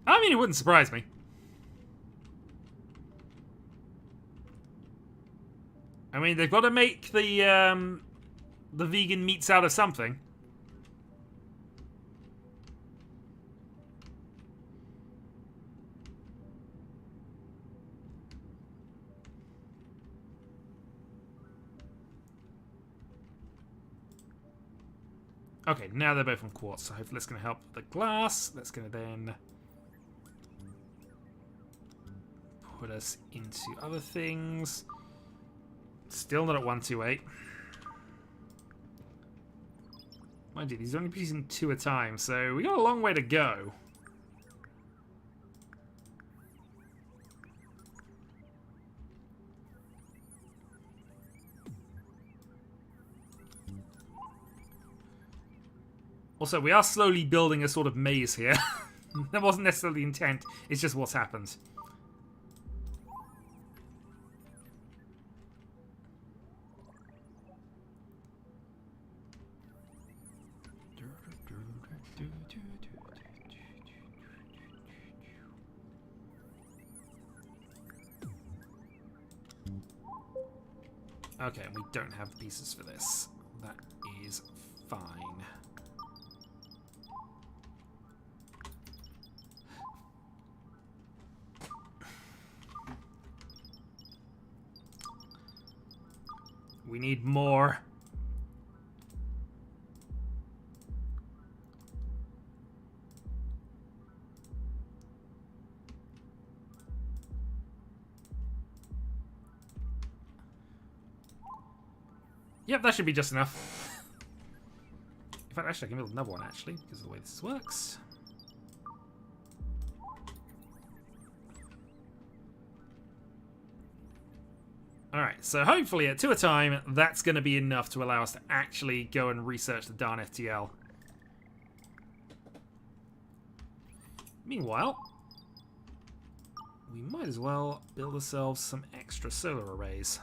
I mean, it wouldn't surprise me. I mean, they've got to make the vegan meats out of something. Okay, now they're both on quartz, so hopefully that's going to help the glass. That's going to then put us into other things. Still not at 128. Mind you, these are only producing 2 at a time, so we got a long way to go. Also, we are slowly building a sort of maze here. That wasn't necessarily the intent, it's just what's happened. Okay, we don't have the pieces for this. That is fine. We need more. Yep, that should be just enough. In fact, actually, I can build another one, actually, because of the way this works. Alright, so hopefully at 2 a time, that's going to be enough to allow us to actually go and research the darn FTL. Meanwhile, we might as well build ourselves some extra solar arrays.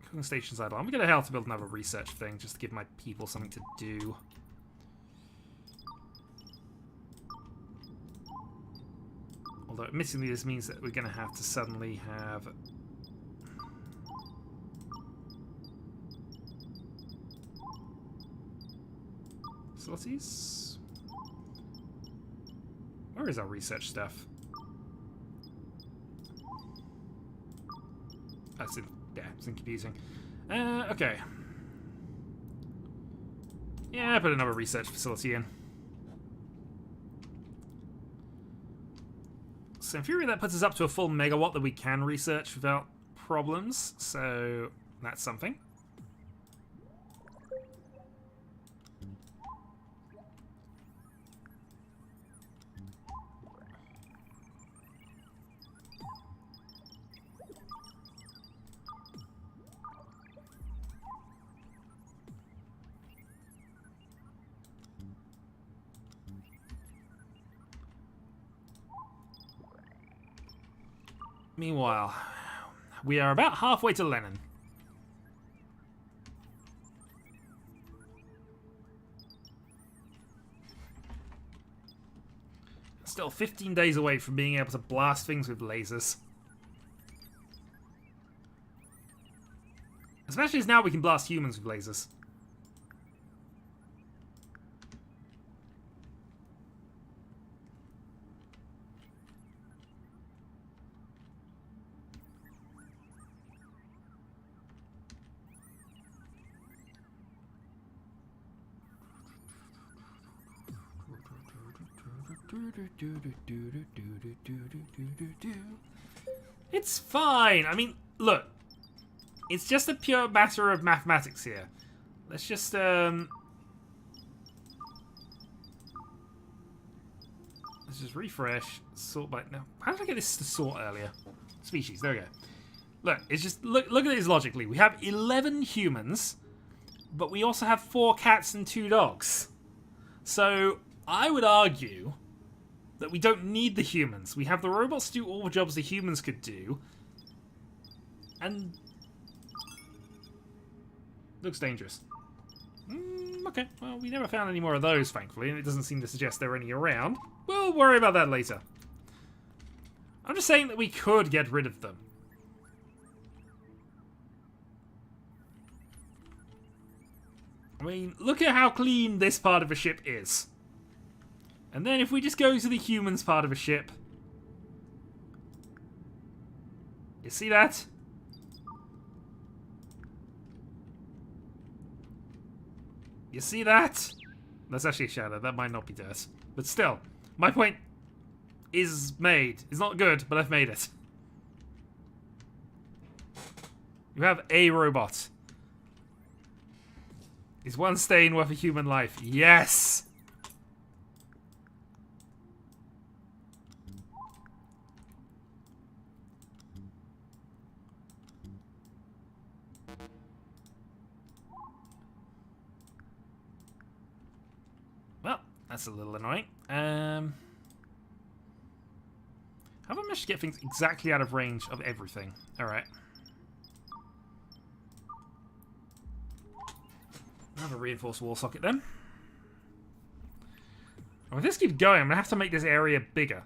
Cooking station's idle. I'm going to have to build another research thing just to give my people something to do. Although, admittedly, this means that we're going to have to suddenly have facilities. Where is our research stuff? That's it. Yeah, it's confusing. Okay. Yeah, put another research facility in. So in theory, that puts us up to a full megawatt that we can research without problems. So that's something. Meanwhile, we are about halfway to Lennon. Still 15 days away from being able to blast things with lasers. Especially as now we can blast humans with lasers. It's fine. I mean, look. It's just a pure matter of mathematics here. Let's just, let's just refresh. Sort by... Now, how did I get this to sort earlier? Species. There we go. Look, it's just... Look at this logically. We have 11 humans, but we also have 4 cats and 2 dogs. So, I would argue that we don't need the humans. We have the robots do all the jobs the humans could do. And... looks dangerous. Okay, well, we never found any more of those, thankfully, and it doesn't seem to suggest there are any around. We'll worry about that later. I'm just saying that we could get rid of them. I mean, look at how clean this part of a ship is. And then if we just go to the humans part of a ship... you see that? You see that? That's actually a shadow. That might not be dirt. But still, my point is made. It's not good, but I've made it. You have a robot. Is one stain worth a human life? Yes! Well, that's a little annoying. How have I managed to get things exactly out of range of everything? Alright. Another reinforced wall socket then. Oh, if this keeps going, I'm going to have to make this area bigger.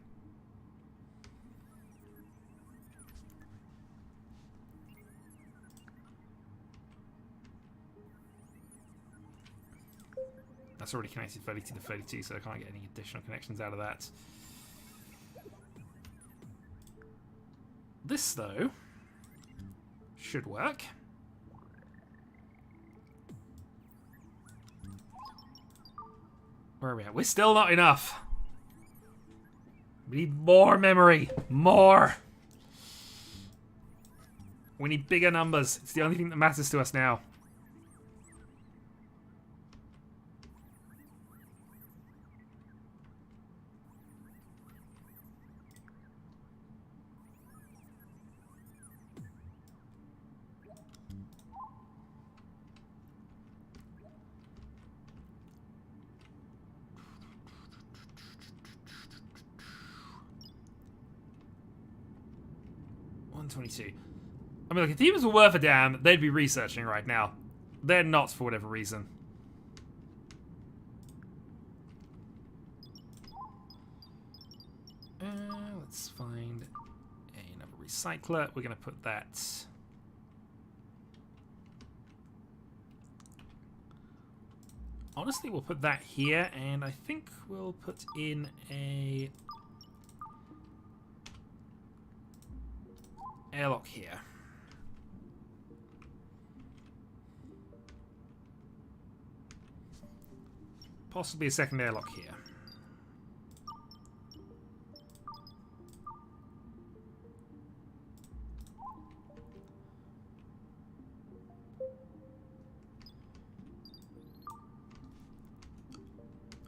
That's already connected 32 to 32, so I can't get any additional connections out of that. This, though, should work. Where are we at? We're still not enough. We need more memory. More. We need bigger numbers. It's the only thing that matters to us now. I mean, look, if humans were worth a damn, they'd be researching right now. They're not, for whatever reason. Let's find another recycler. We're going to put that... honestly, we'll put that here, and I think we'll put in a... airlock here. Possibly a second airlock here.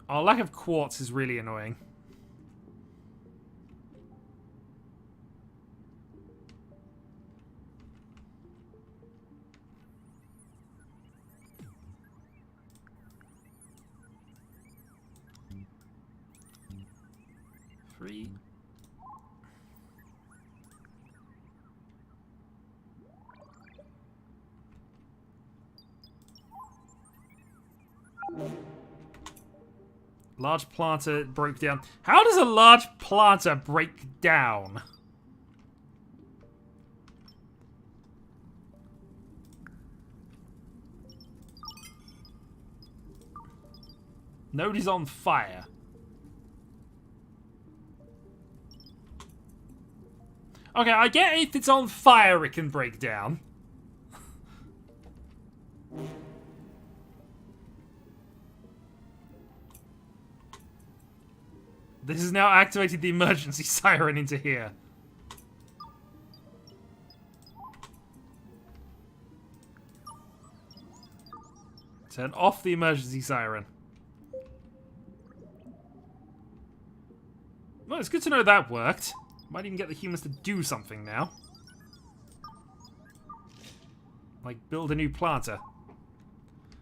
Our lack of quartz is really annoying. Three. Large planter broke down. How does a large planter break down? Nobody's on fire. Okay, I get if it's on fire it can break down. This has now activated the emergency siren into here. Turn off the emergency siren. Well, it's good to know that worked. Might even get the humans to do something now. Like build a new planter.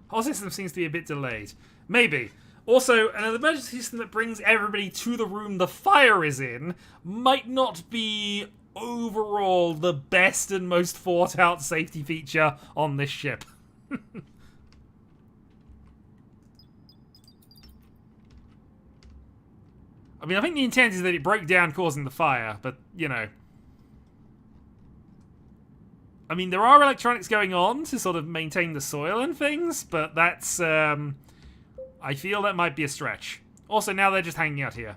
Whole system seems to be a bit delayed. Maybe. Also, an emergency system that brings everybody to the room the fire is in might not be overall the best and most thought out safety feature on this ship. I mean, I think the intent is that it broke down, causing the fire, but, you know. I mean, there are electronics going on to sort of maintain the soil and things, but that's, I feel that might be a stretch. Also, now they're just hanging out here.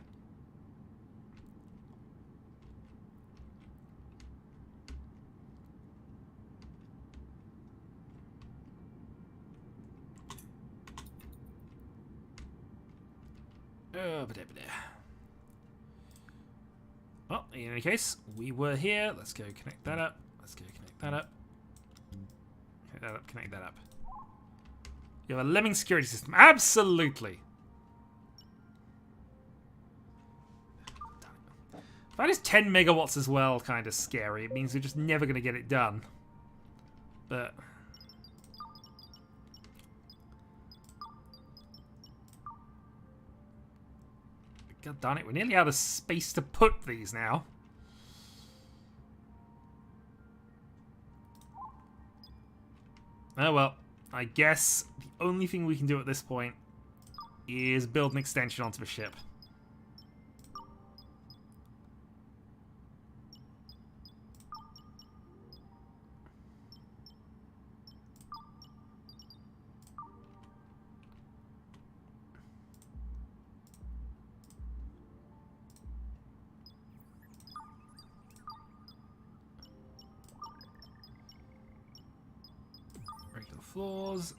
Well, in any case, we were here. Let's go connect that up. Let's go connect that up. Connect that up, connect that up. You have a lemming security system. Absolutely. That is 10 megawatts as well, kind of scary. It means we're just never going to get it done. But... God darn it, we're nearly out of space to put these now. Oh well, I guess the only thing we can do at this point is build an extension onto the ship. Regular floors.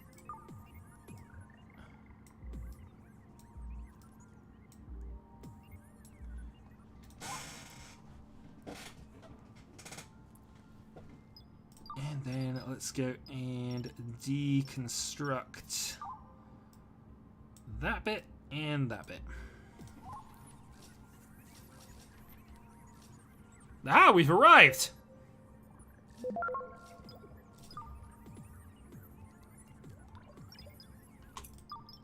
And then let's go and deconstruct that bit and that bit. Ah, we've arrived!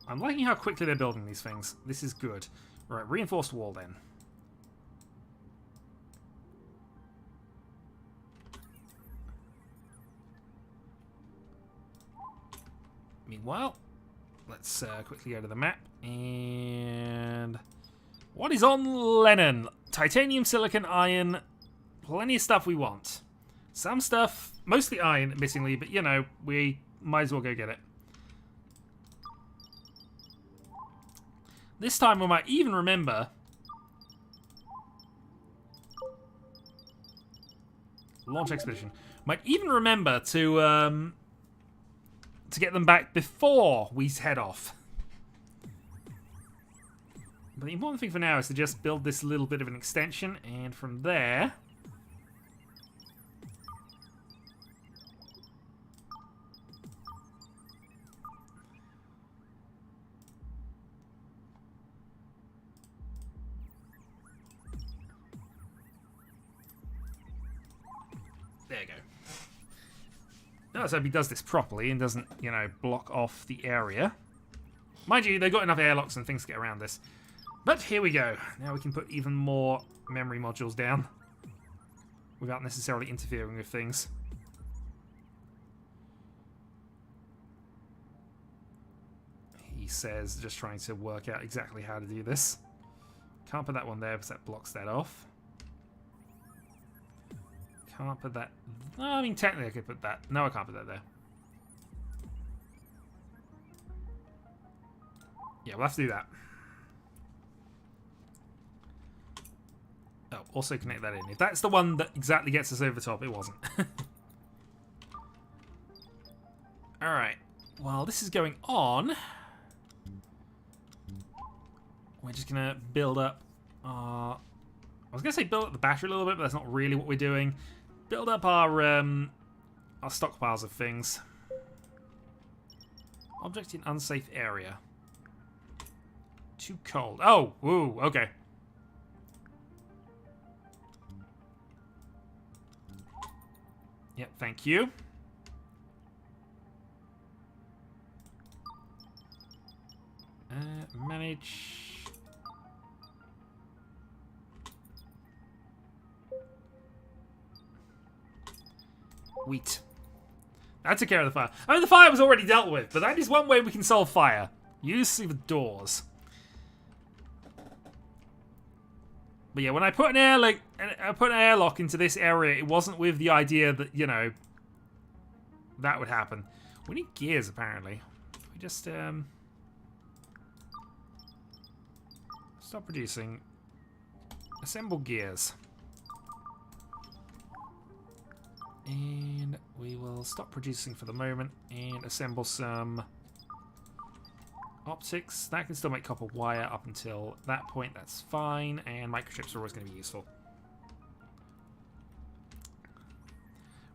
I'm liking how quickly they're building these things. This is good. Right, reinforced wall then. Meanwhile, let's quickly go to the map. And what is on Lennon? Titanium, silicon, iron. Plenty of stuff we want. Some stuff, mostly iron, missingly, but you know, we might as well go get it. This time we might even remember... Launch expedition. Might even remember to get them back before we head off. But the important thing for now is to just build this little bit of an extension, and from there... There you go. Now let's hope he does this properly and doesn't, you know, block off the area. Mind you, they've got enough airlocks and things to get around this. But here we go. Now we can put even more memory modules down without necessarily interfering with things. He says, just trying to work out exactly how to do this. Can't put that one there because that blocks that off. Can't put that... Oh, I mean, technically I could put that. No, I can't put that there. Yeah, we'll have to do that. Oh, also connect that in. If that's the one that exactly gets us over the top, it wasn't. Alright. While this is going on, we're just going to build up our... I was going to say build up the battery a little bit, but that's not really what we're doing. Build up our stockpiles of things. Object in unsafe area. Too cold. Oh, woo, okay. Yep, thank you. Manage. Wheat. That took care of the fire. I mean, the fire was already dealt with, but that is one way we can solve fire. Use the doors. But yeah, when I put an airlock into this area, it wasn't with the idea that, you know, that would happen. We need gears, apparently. We just stop producing. Assemble gears. And we will stop producing for the moment and assemble some optics. That can still make copper wire up until that point. That's fine. And microchips are always going to be useful.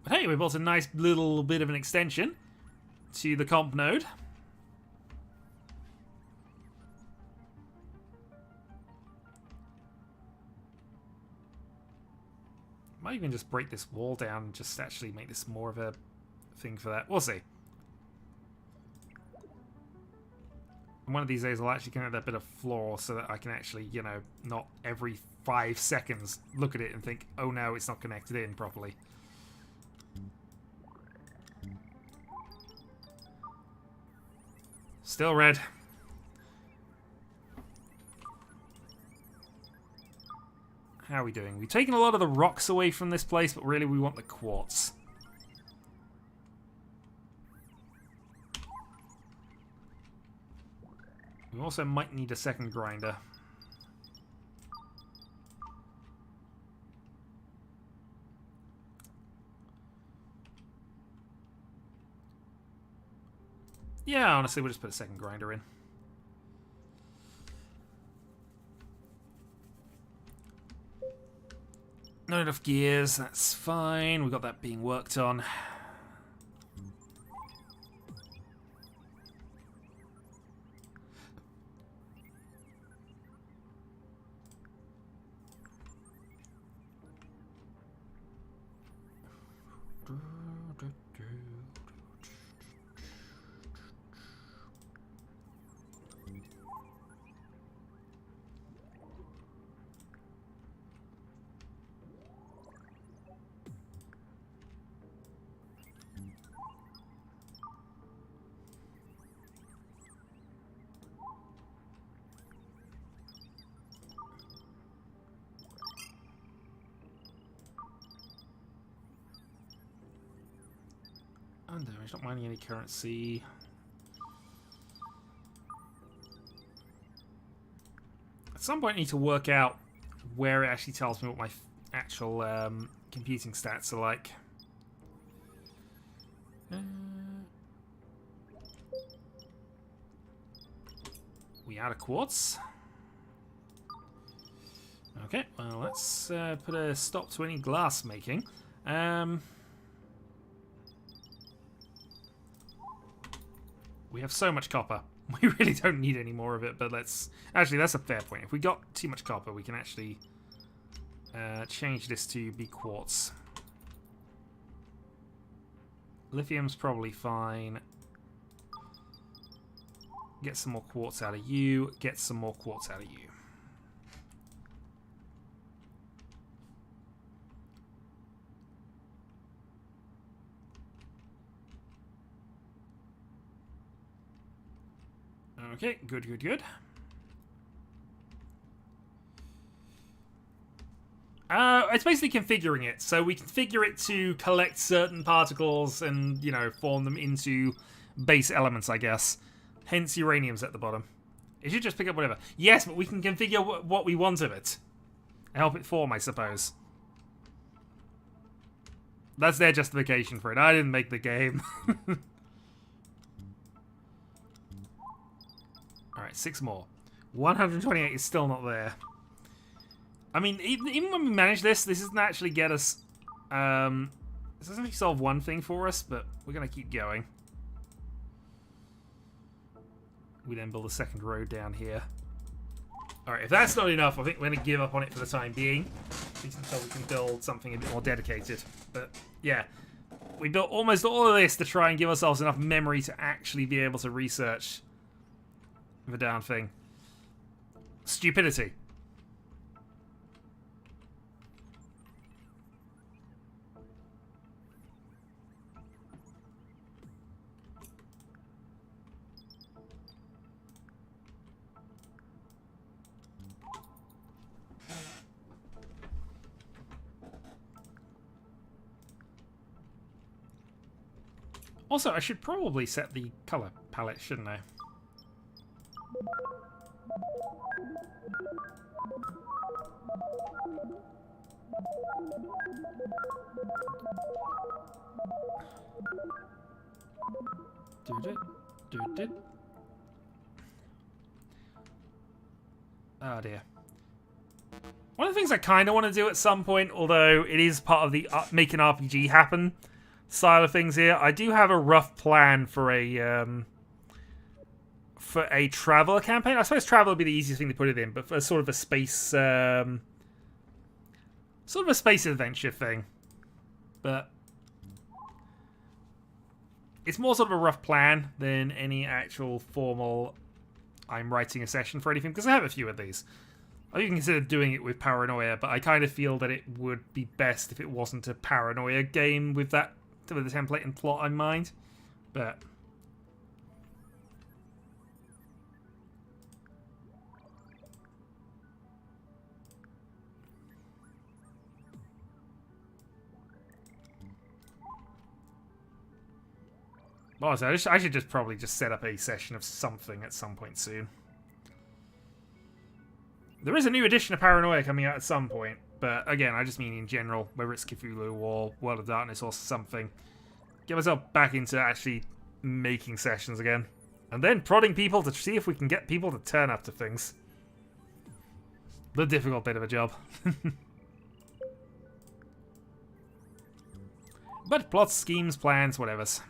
But hey, we built a nice little bit of an extension to the comp node. Might even just break this wall down and just actually make this more of a thing for that. We'll see. And one of these days I'll actually connect that bit of floor so that I can actually, you know, not every 5 seconds look at it and think, oh no, it's not connected in properly. Still red. How are we doing? We've taken a lot of the rocks away from this place, but really we want the quartz. We also might need a second grinder. Yeah, honestly, we'll just put a second grinder in. Not enough gears, that's fine. We've got that being worked on. Undamaged, not mining any currency. At some point I need to work out where it actually tells me what my actual computing stats are like. We out of quartz. Okay, well let's put a stop to any glass making. We have so much copper. We really don't need any more of it, but let's... Actually, that's a fair point. If we got too much copper, we can actually change this to be quartz. Lithium's probably fine. Get some more quartz out of you. Get some more quartz out of you. Okay, good, good, good. It's basically configuring it. So we configure it to collect certain particles and, you know, form them into base elements, I guess. Hence uranium's at the bottom. It should just pick up whatever. Yes, but we can configure what we want of it. Help it form, I suppose. That's their justification for it. I didn't make the game. Alright, 6 more. 128 is still not there. I mean, even when we manage this doesn't actually get us... this doesn't actually solve one thing for us, but we're going to keep going. We then build a second road down here. Alright, if that's not enough, I think we're going to give up on it for the time being. At least until we can build something a bit more dedicated. But, yeah. We built almost all of this to try and give ourselves enough memory to actually be able to research the darn thing. stupidity. Also, I should probably set the color palette, shouldn't I? Oh dear. One of the things I kind of want to do at some point, although it is part of the make an RPG happen style of things here, I do have a rough plan for a traveler campaign. I suppose travel would be the easiest thing to put it in, but for sort of a space adventure thing. But it's more sort of a rough plan than any actual formal I'm writing a session for anything, because I have a few of these. I even considered doing it with Paranoia, but I kind of feel that it would be best if it wasn't a Paranoia game with the template and plot in mind. But also, I should just probably just set up a session of something at some point soon. There is a new edition of Paranoia coming out at some point, but again, I just mean in general, whether it's Cthulhu or World of Darkness or something. Get myself back into actually making sessions again. And then prodding people to see if we can get people to turn up to things. The difficult bit of a job. But plots, schemes, plans, whatever's.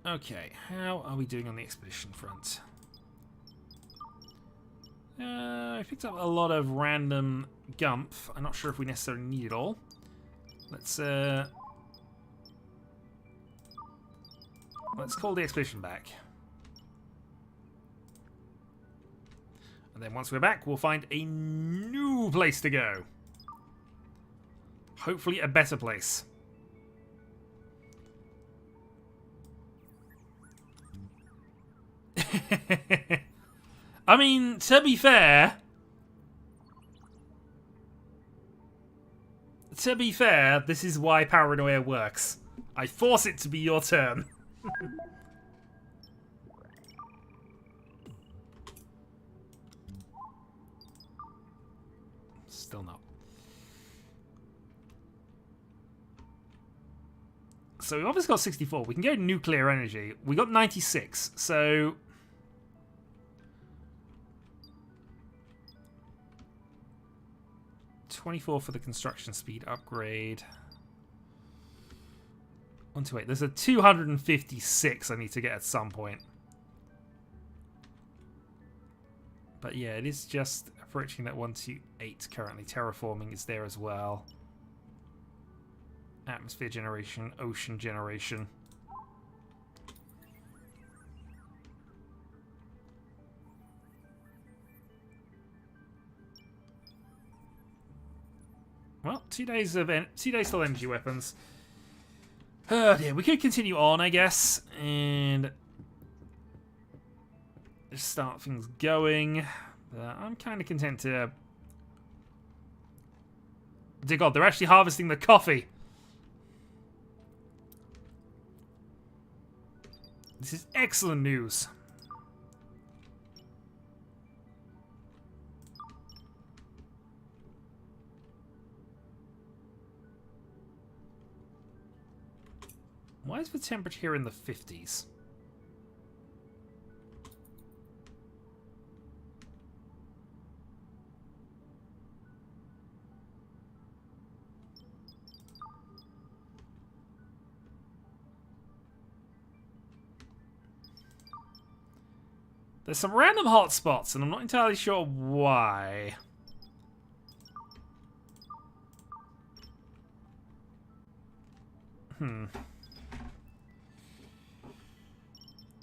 Okay, how are we doing on the expedition front? I picked up a lot of random gumph. I'm not sure if we necessarily need it all. Let's call the expedition back. And then once we're back, we'll find a new place to go. Hopefully a better place. I mean, to be fair, this is why Paranoia works. I force it to be your turn. Still not. So we've obviously got 64. We can go nuclear energy. We got 96, so 24 for the construction speed upgrade. 128. There's a 256 I need to get at some point. But yeah, it is just approaching that 128 currently. Terraforming is there as well. Atmosphere generation, ocean generation. Well, 2 days till energy weapons. Oh dear, we could continue on, I guess, and just start things going. But I'm kind of content to. Dear God, they're actually harvesting the coffee. This is excellent news. Why is the temperature here in the 50s? There's some random hotspots, and I'm not entirely sure why.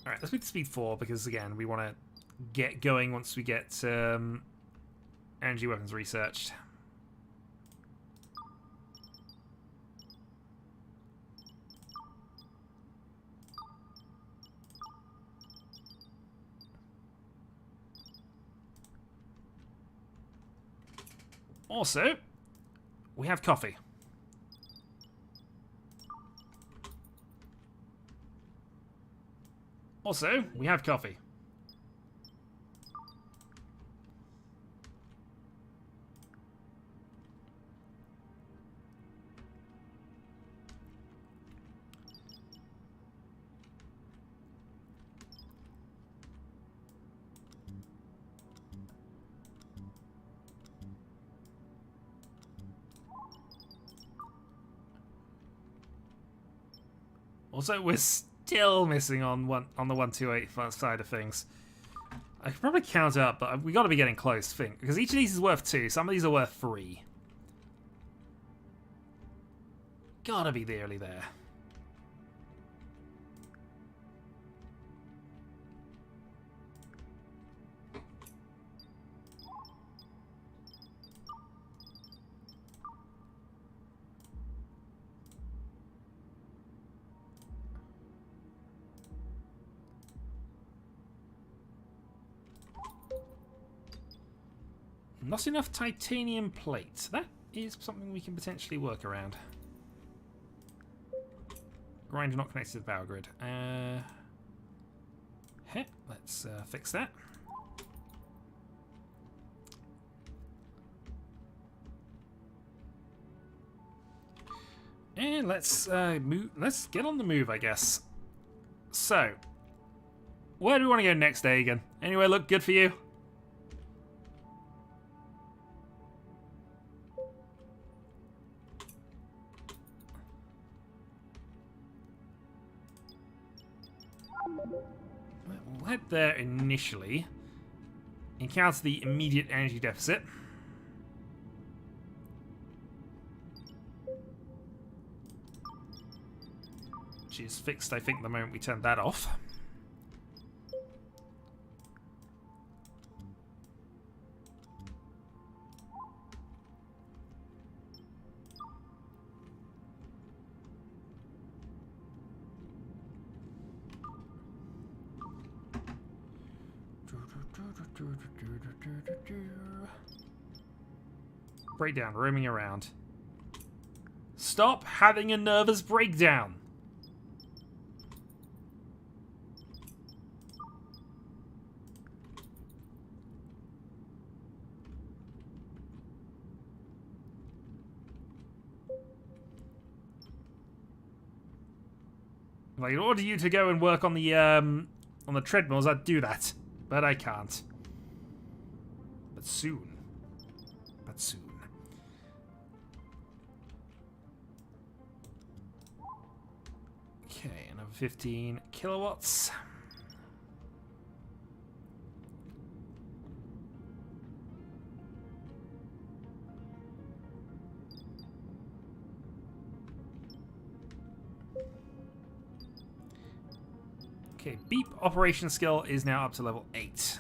Alright, let's make the speed 4 because, again, we want to get going once we get energy weapons researched. Also, we have coffee. Also, we have coffee. Also, we're still missing on the 128 side of things. I could probably count up, but we got to be getting close, I think, because each of these is worth 2. Some of these are worth 3. Gotta be nearly there. Not enough titanium plate. That is something we can potentially work around. Grinder not connected to the power grid. Let's fix that. And let's move. Let's get on the move, I guess. So, where do we want to go next, Dagan? Anywhere look good for you? We'll head there initially. Encounter the immediate energy deficit. Which is fixed, I think, the moment we turn that off. Breakdown, roaming around. Stop having a nervous breakdown. Like, in order you to go and work on the treadmills, I'd do that, but I can't. But soon. But soon. Okay, another 15 kilowatts. Okay, beep operation skill is now up to level 8.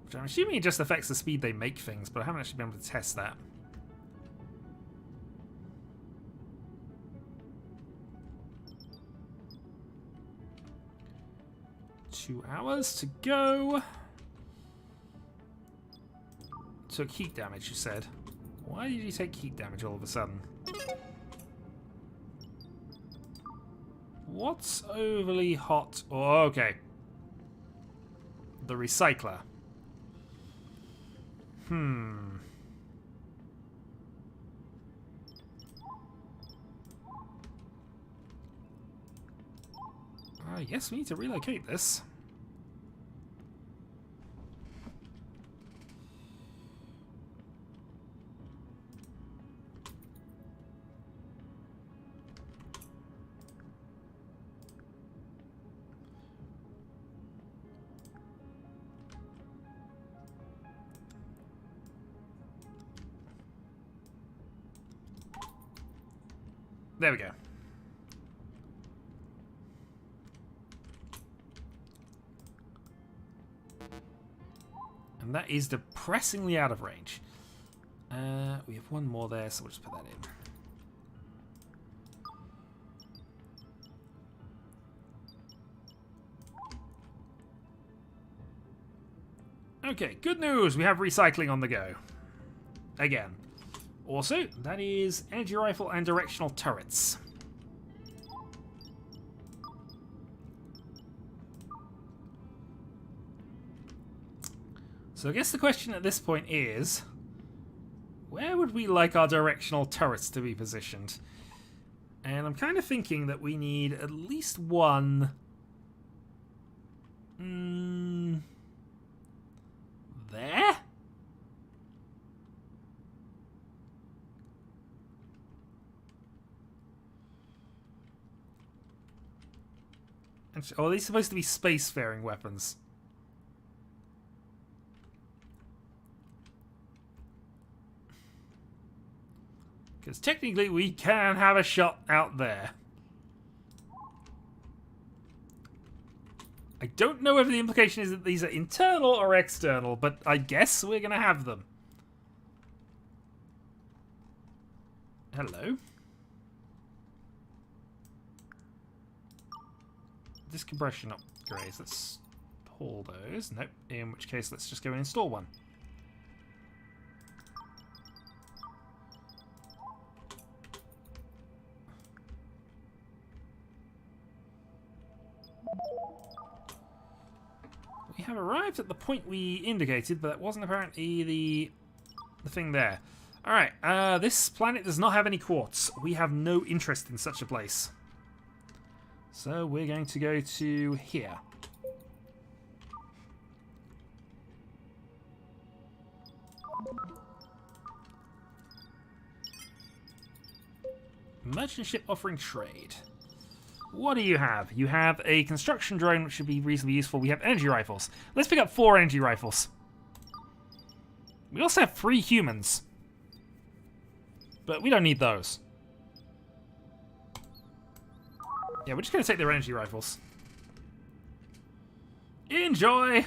Which I'm assuming it just affects the speed they make things, but I haven't actually been able to test that. Two hours to go. Took heat damage, you said. Why did you take heat damage all of a sudden? What's overly hot? Oh, okay. The recycler. Yes, we need to relocate this. There we go. And that is depressingly out of range. We have one more there, so we'll just put that in. Okay, good news. We have recycling on the go. Again. Also, that is energy rifle and directional turrets. So I guess the question at this point is, where would we like our directional turrets to be positioned? And I'm kind of thinking that we need at least one... there? Oh, are these supposed to be spacefaring weapons? Because technically we can have a shot out there. I don't know whether the implication is that these are internal or external, but I guess we're going to have them. Hello. Discompression upgrades. Let's pull those. Nope. In which case, let's just go and install one. We have arrived at the point we indicated, but that wasn't apparently the thing there. Alright, this planet does not have any quartz. We have no interest in such a place. So we're going to go to here. Merchant ship offering trade. What do you have? You have a construction drone, which should be reasonably useful. We have energy rifles. Let's pick up 4 energy rifles. We also have 3 humans. But we don't need those. Yeah, we're just going to take their energy rifles. Enjoy!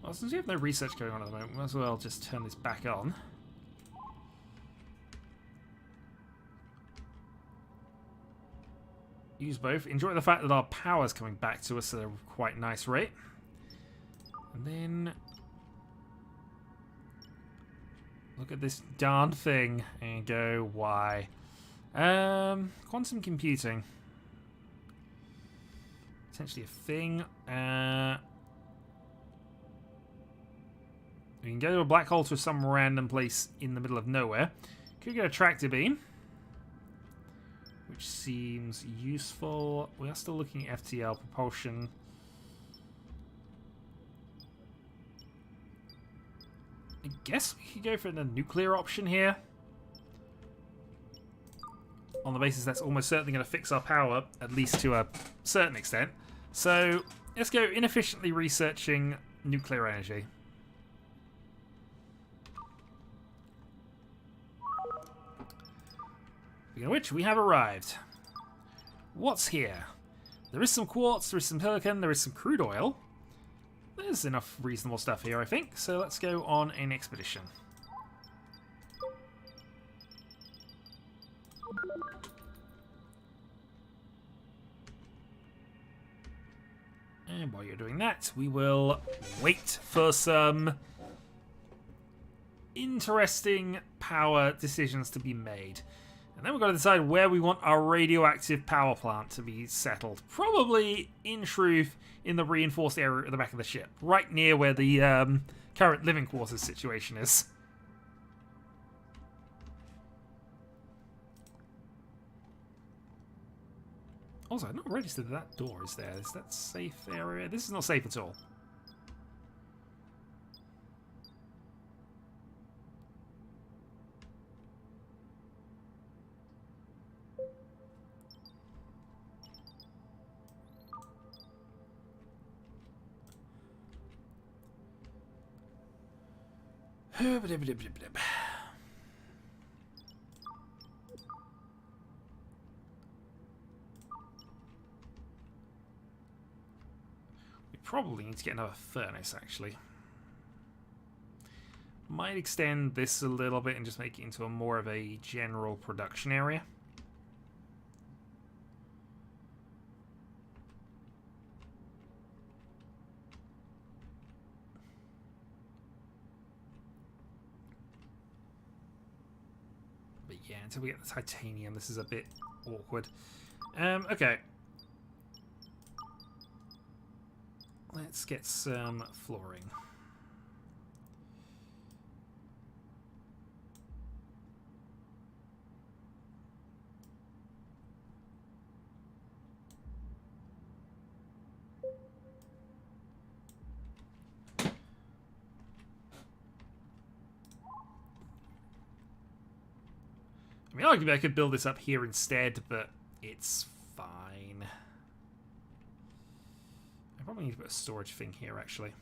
Well, since we have no research going on at the moment, we might as well just turn this back on. Use both. Enjoy the fact that our power's coming back to us at a quite nice rate. And then... look at this darn thing and go, why? Quantum computing. Potentially a thing. We can go to a black hole to some random place in the middle of nowhere. Could get a tractor beam, which seems useful. We are still looking at FTL propulsion. I guess we could go for the nuclear option here. On the basis that's almost certainly going to fix our power, at least to a certain extent. So, let's go inefficiently researching nuclear energy. Speaking of which, we have arrived. What's here? There is some quartz, there is some silicon, there is some crude oil. There's enough reasonable stuff here, I think. So let's go on an expedition. And while you're doing that, we will wait for some interesting power decisions to be made. And then we've got to decide where we want our radioactive power plant to be settled. Probably, in truth, in the reinforced area at the back of the ship. Right near where the current living quarters situation is. Also, I've not registered that door, is there? Is that safe area? This is not safe at all. We probably need to get another furnace, actually. Might extend this a little bit and just make it into a more of a general production area. But yeah, until we get the titanium, this is a bit awkward. Okay. Let's get some flooring. I mean, arguably I could build this up here instead, but it's fine. I probably need to put a storage thing here, actually.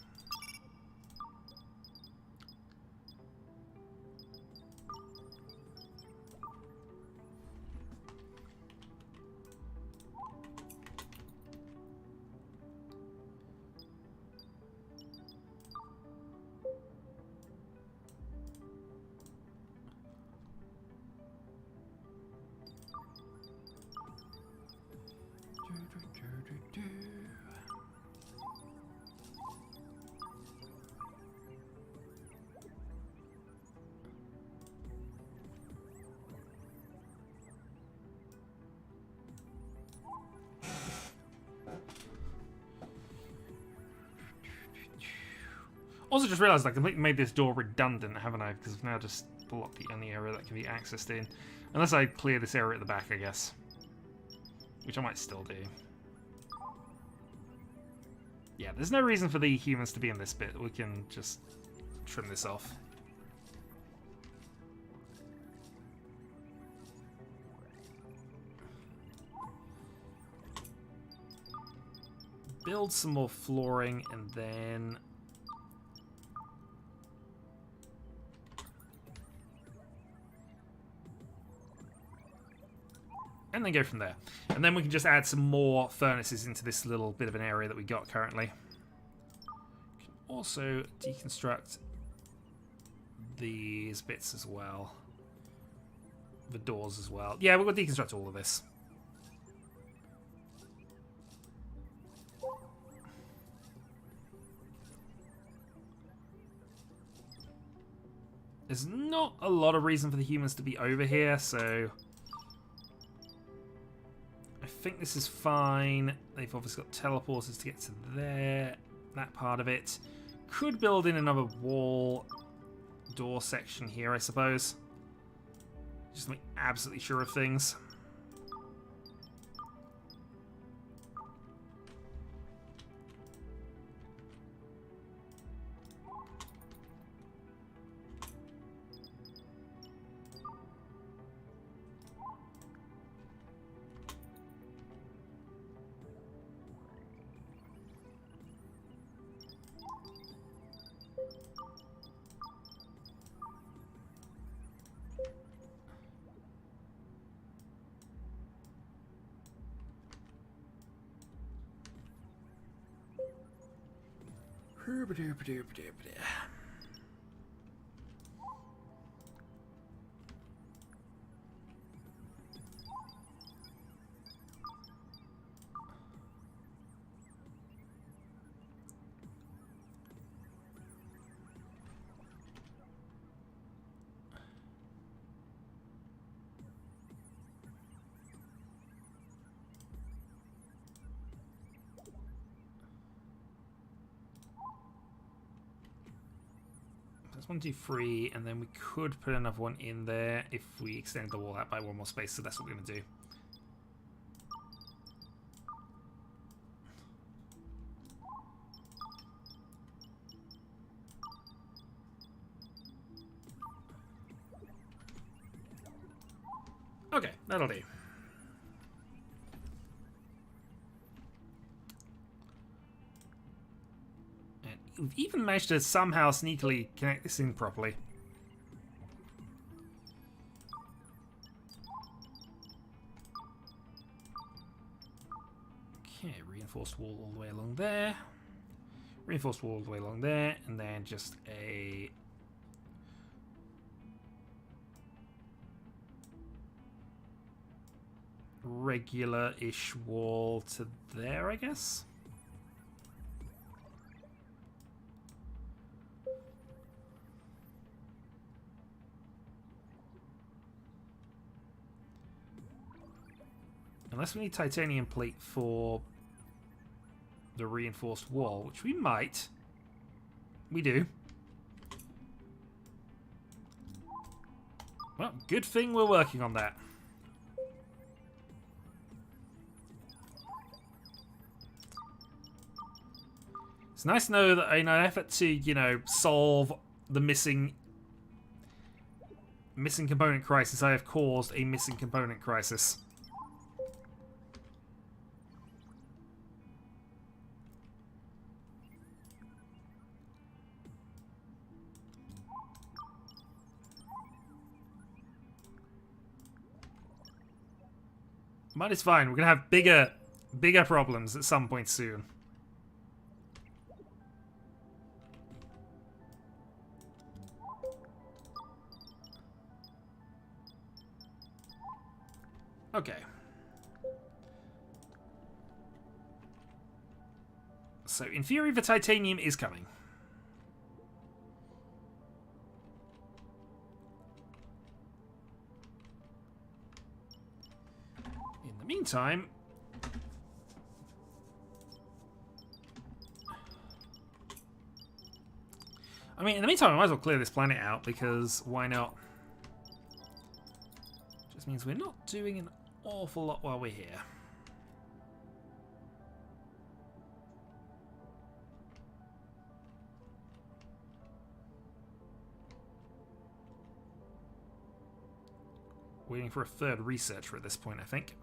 Also, just realised I completely made this door redundant, haven't I? Because I've now just blocked the only area that can be accessed in. Unless I clear this area at the back, I guess. Which I might still do. Yeah, there's no reason for the humans to be in this bit. We can just trim this off. Build some more flooring and then... and then go from there. And then we can just add some more furnaces into this little bit of an area that we got currently. We can also deconstruct these bits as well. The doors as well. Yeah, we're going to deconstruct all of this. There's not a lot of reason for the humans to be over here, so... I think this is fine. They've obviously got teleporters to get to there. That part of it. Could build in another wall door section here, I suppose. Just to make absolutely sure of things. That's 1, 2, 3, and then we could put another one in there if we extend the wall out by one more space, so that's what we're going to do. Okay, that'll do. And we've even managed to somehow sneakily connect this in properly. Okay, reinforced wall all the way along there. Reinforced wall all the way along there, and then just a regular-ish wall to there, I guess. Unless we need titanium plate for the reinforced wall, which we might. We do. Well, good thing we're working on that. It's nice to know that in an effort to, you know, solve the missing component crisis, I have caused a missing component crisis. But it's fine. We're gonna have bigger problems at some point soon. Okay. So, in theory, the titanium is coming. In the meantime... I mean, in the meantime, I might as well clear this planet out, because why not? Just means we're not doing an awful lot while we're here. Waiting for a third researcher at this point, I think.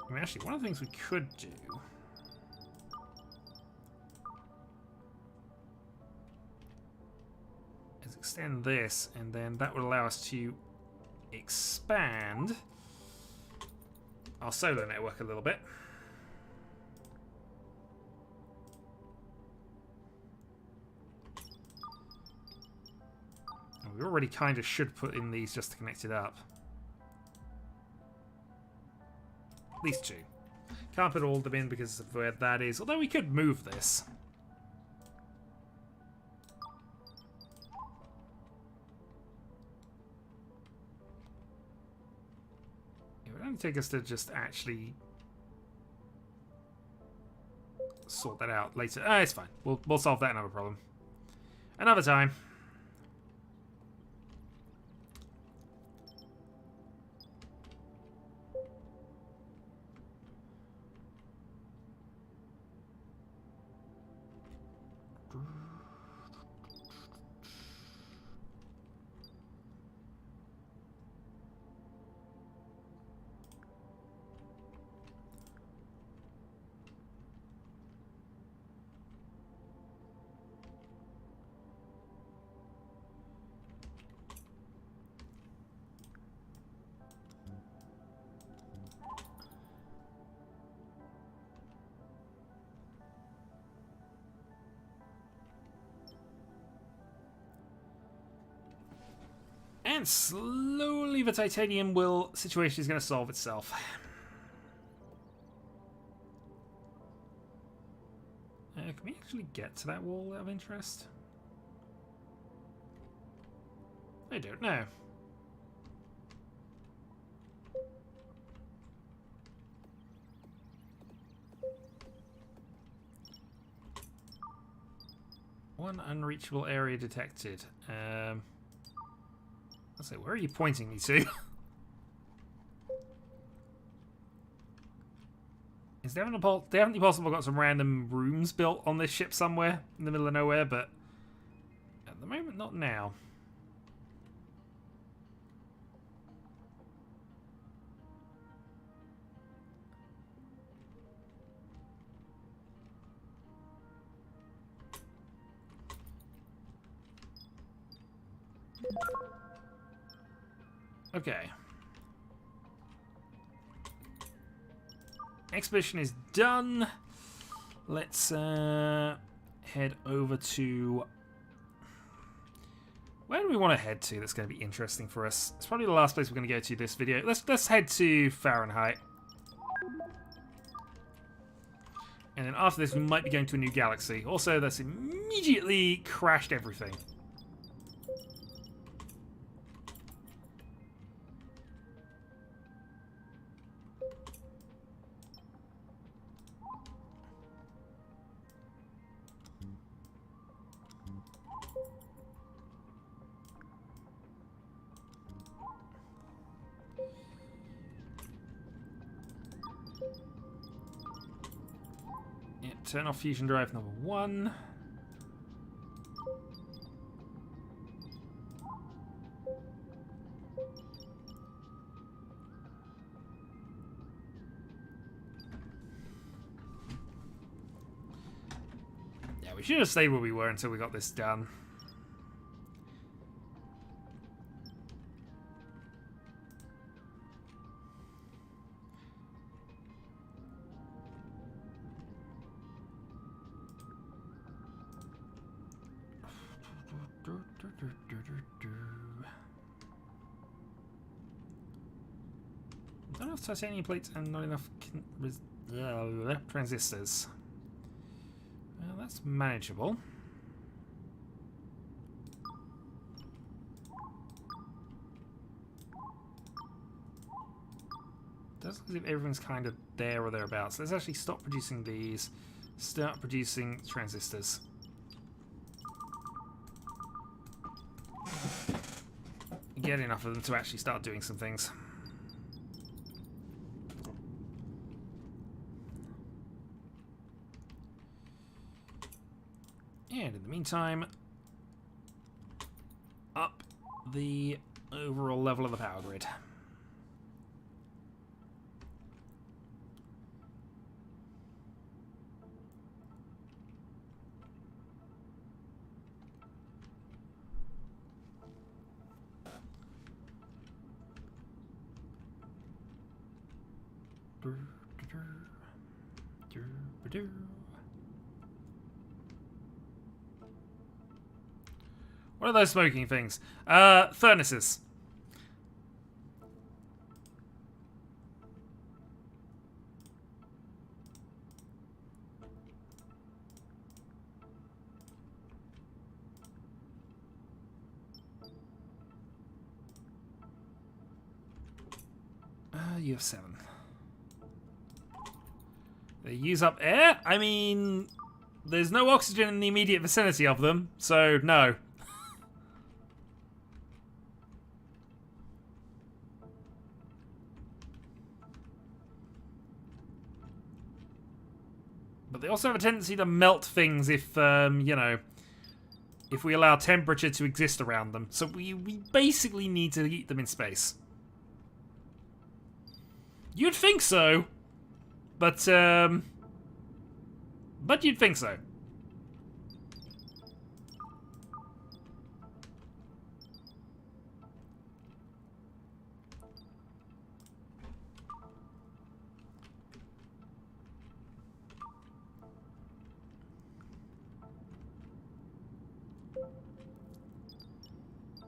I mean, actually, one of the things we could do is extend this, and then that would allow us to expand our solar network a little bit. And we already kind of should put in these just to connect it up. At least two. Can't put all of them in because of where that is, although we could move this. It would only take us to just actually sort that out later. Ah, it's fine. We'll solve that another problem. Another time. And slowly the titanium situation is going to solve itself. Can we actually get to that wall out of interest? I don't know. One unreachable area detected. So where are you pointing me to? Is there definitely possible got some random rooms built on this ship somewhere in the middle of nowhere, but at the moment, not now. Okay. Expedition is done. Let's head over to... Where do we want to head to that's going to be interesting for us? It's probably the last place we're going to go to this video. Let's head to Fahrenheit. And then after this, we might be going to a new galaxy. Also, that's immediately crashed everything. Turn off fusion drive number 1. Yeah, we should have stayed where we were until we got this done. Not enough titanium plates and not enough transistors. Well, that's manageable. Does look as if everything's kind of there or thereabouts. Let's actually stop producing these. Start producing transistors. Get enough of them to actually start doing some things. And in the meantime, up the overall level of the power grid. What are those smoking things? Furnaces. You have 7. They use up air? I mean, there's no oxygen in the immediate vicinity of them, so no. But they also have a tendency to melt things if, you know, if we allow temperature to exist around them. So we basically need to heat them in space. You'd think so, but you'd think so.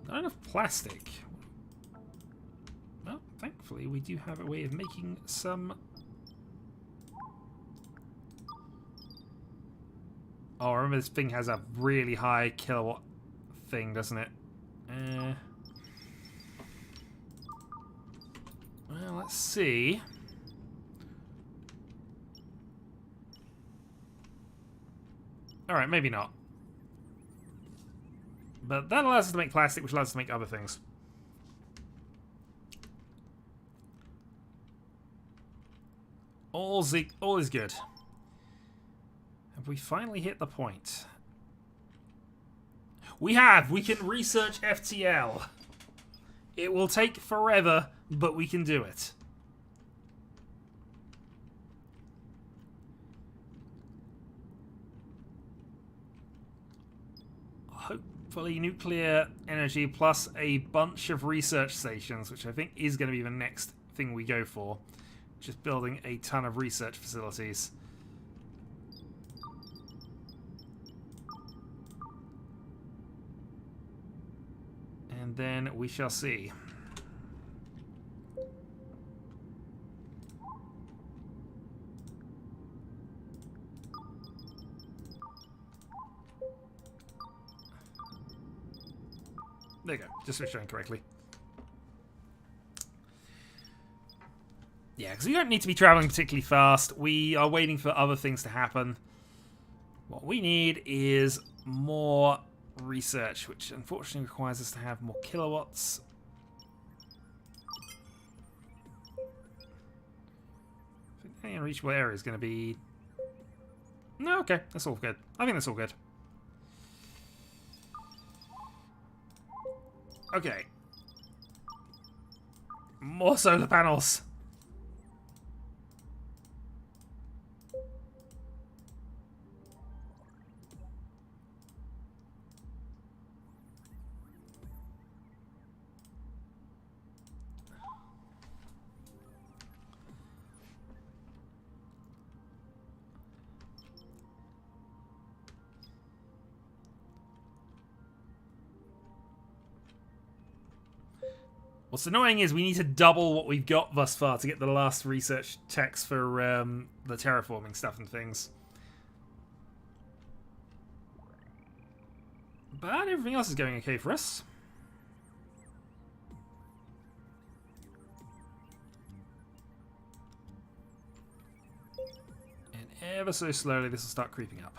Not enough plastic. Well, thankfully we do have a way of making some... Oh, remember this thing has a really high kilowatt thing, doesn't it? Well, let's see. Alright, maybe not. But that allows us to make plastic, which allows us to make other things. All is good. Have we finally hit the point? We have! We can research FTL. It will take forever, but we can do it. Hopefully nuclear energy plus a bunch of research stations, which I think is going to be the next thing we go for. Just building a ton of research facilities. And then we shall see. There you go. Just switched on correctly. Yeah, because we don't need to be traveling particularly fast. We are waiting for other things to happen. What we need is more research, which unfortunately requires us to have more kilowatts. I think the unreachable area is going to be... No, okay. That's all good. I think that's all good. Okay. More solar panels. What's annoying is we need to double what we've got thus far to get the last research text for the terraforming stuff and things. But everything else is going okay for us. And ever so slowly this will start creeping up.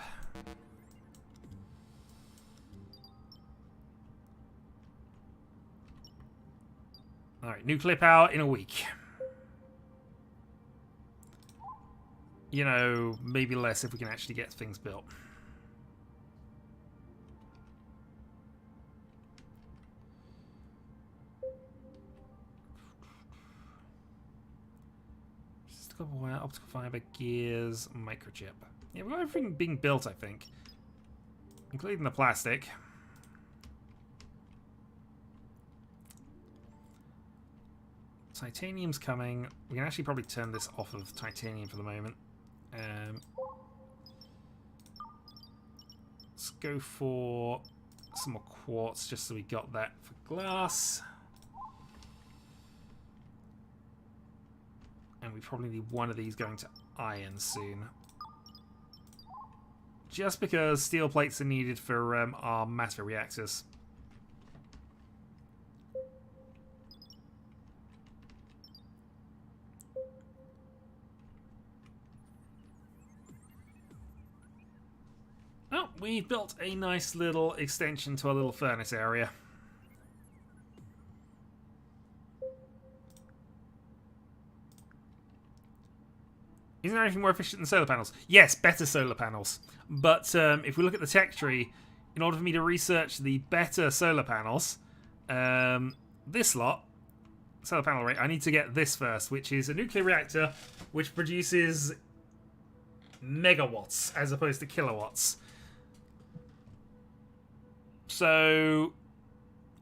Alright, nuclear power in a week. You know, maybe less if we can actually get things built. Just a couple of optical fiber, gears, microchip. Yeah, we've got everything being built, I think. Including the plastic. Titanium's coming. We can actually probably turn this off of titanium for the moment. Let's go for some more quartz just so we got that for glass. And we probably need one of these going to iron soon. Just because steel plates are needed for our matter reactors. Oh, we built a nice little extension to our little furnace area. Isn't there anything more efficient than solar panels? Yes, better solar panels. But if we look at the tech tree, in order for me to research the better solar panels, this lot, solar panel rate, I need to get this first, which is a nuclear reactor which produces megawatts as opposed to kilowatts. So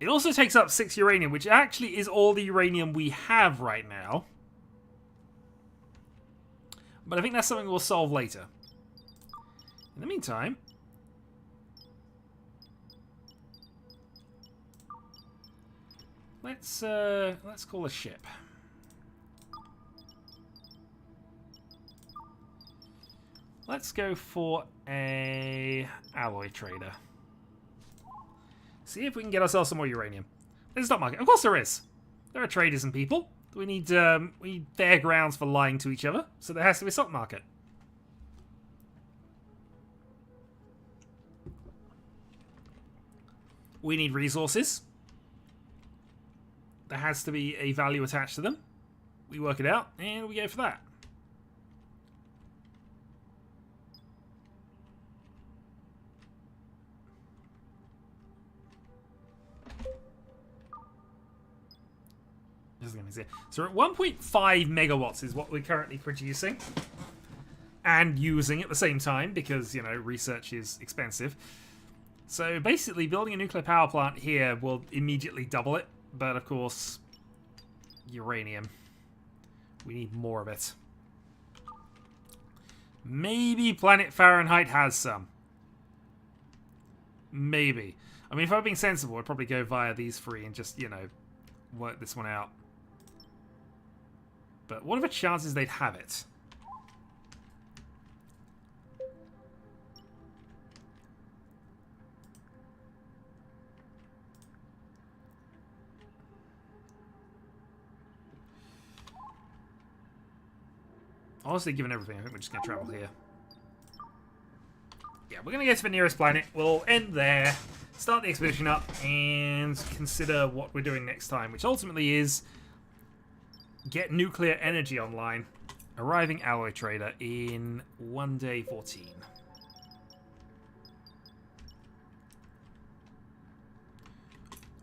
it also takes up 6 uranium, which actually is all the uranium we have right now. But I think that's something we'll solve later. In the meantime, let's call a ship. Let's go for a alloy trader. See if we can get ourselves some more uranium. There's a stock market. Of course there is. There are traders and people. We need fair grounds for lying to each other, so there has to be a stock market. We need resources. There has to be a value attached to them. We work it out, and we go for that. So we're at 1.5 megawatts is what we're currently producing. And using at the same time, because, you know, research is expensive. So basically, building a nuclear power plant here will immediately double it. But, of course, uranium. We need more of it. Maybe Planet Fahrenheit has some. Maybe. I mean, if I'm being sensible, I'd probably go via these three and just, you know, work this one out. But what are the chances they'd have it? Honestly, given everything, I think we're just going to travel here. Yeah, we're going to get to the nearest planet. We'll end there, start the expedition up, and consider what we're doing next time, which ultimately is get nuclear energy online. Arriving alloy trader in 1 day 14.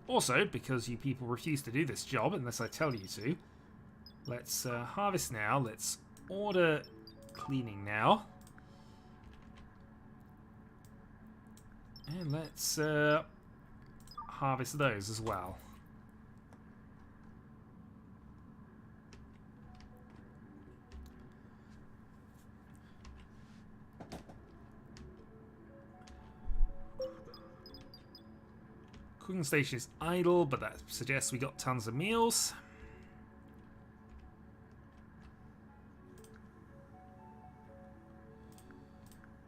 Also, because you people refuse to do this job unless I tell you to, let's harvest now. Let's order cleaning now. And let's harvest those as well. Cooking station is idle, but that suggests we got tons of meals.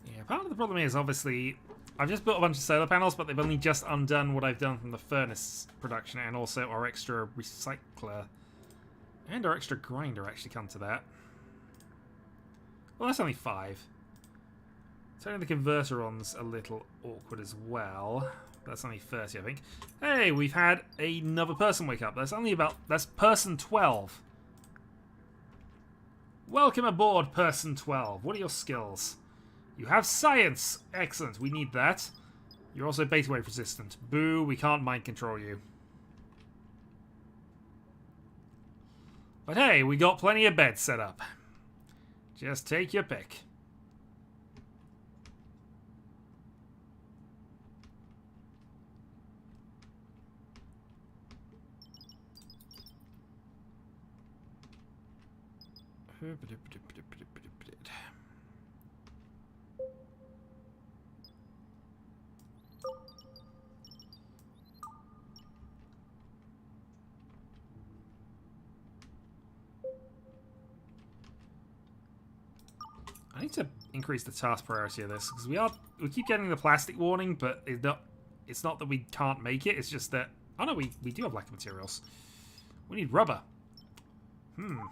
Yeah, part of the problem is, obviously, I've just built a bunch of solar panels, but they've only just undone what I've done from the furnace production, and also our extra recycler and our extra grinder actually come to that. Well, that's only 5. Turning the converter on's a little awkward as well. That's only 30, I think. Hey, we've had another person wake up. That's person 12. Welcome aboard, person 12. What are your skills? You have science. Excellent. We need that. You're also beta wave resistant. Boo, we can't mind control you. But hey, we got plenty of beds set up. Just take your pick. I need to increase the task priority of this because we keep getting the plastic warning, but it's not that we can't make it. It's just that oh no, we do have lack of materials. We need rubber. Well,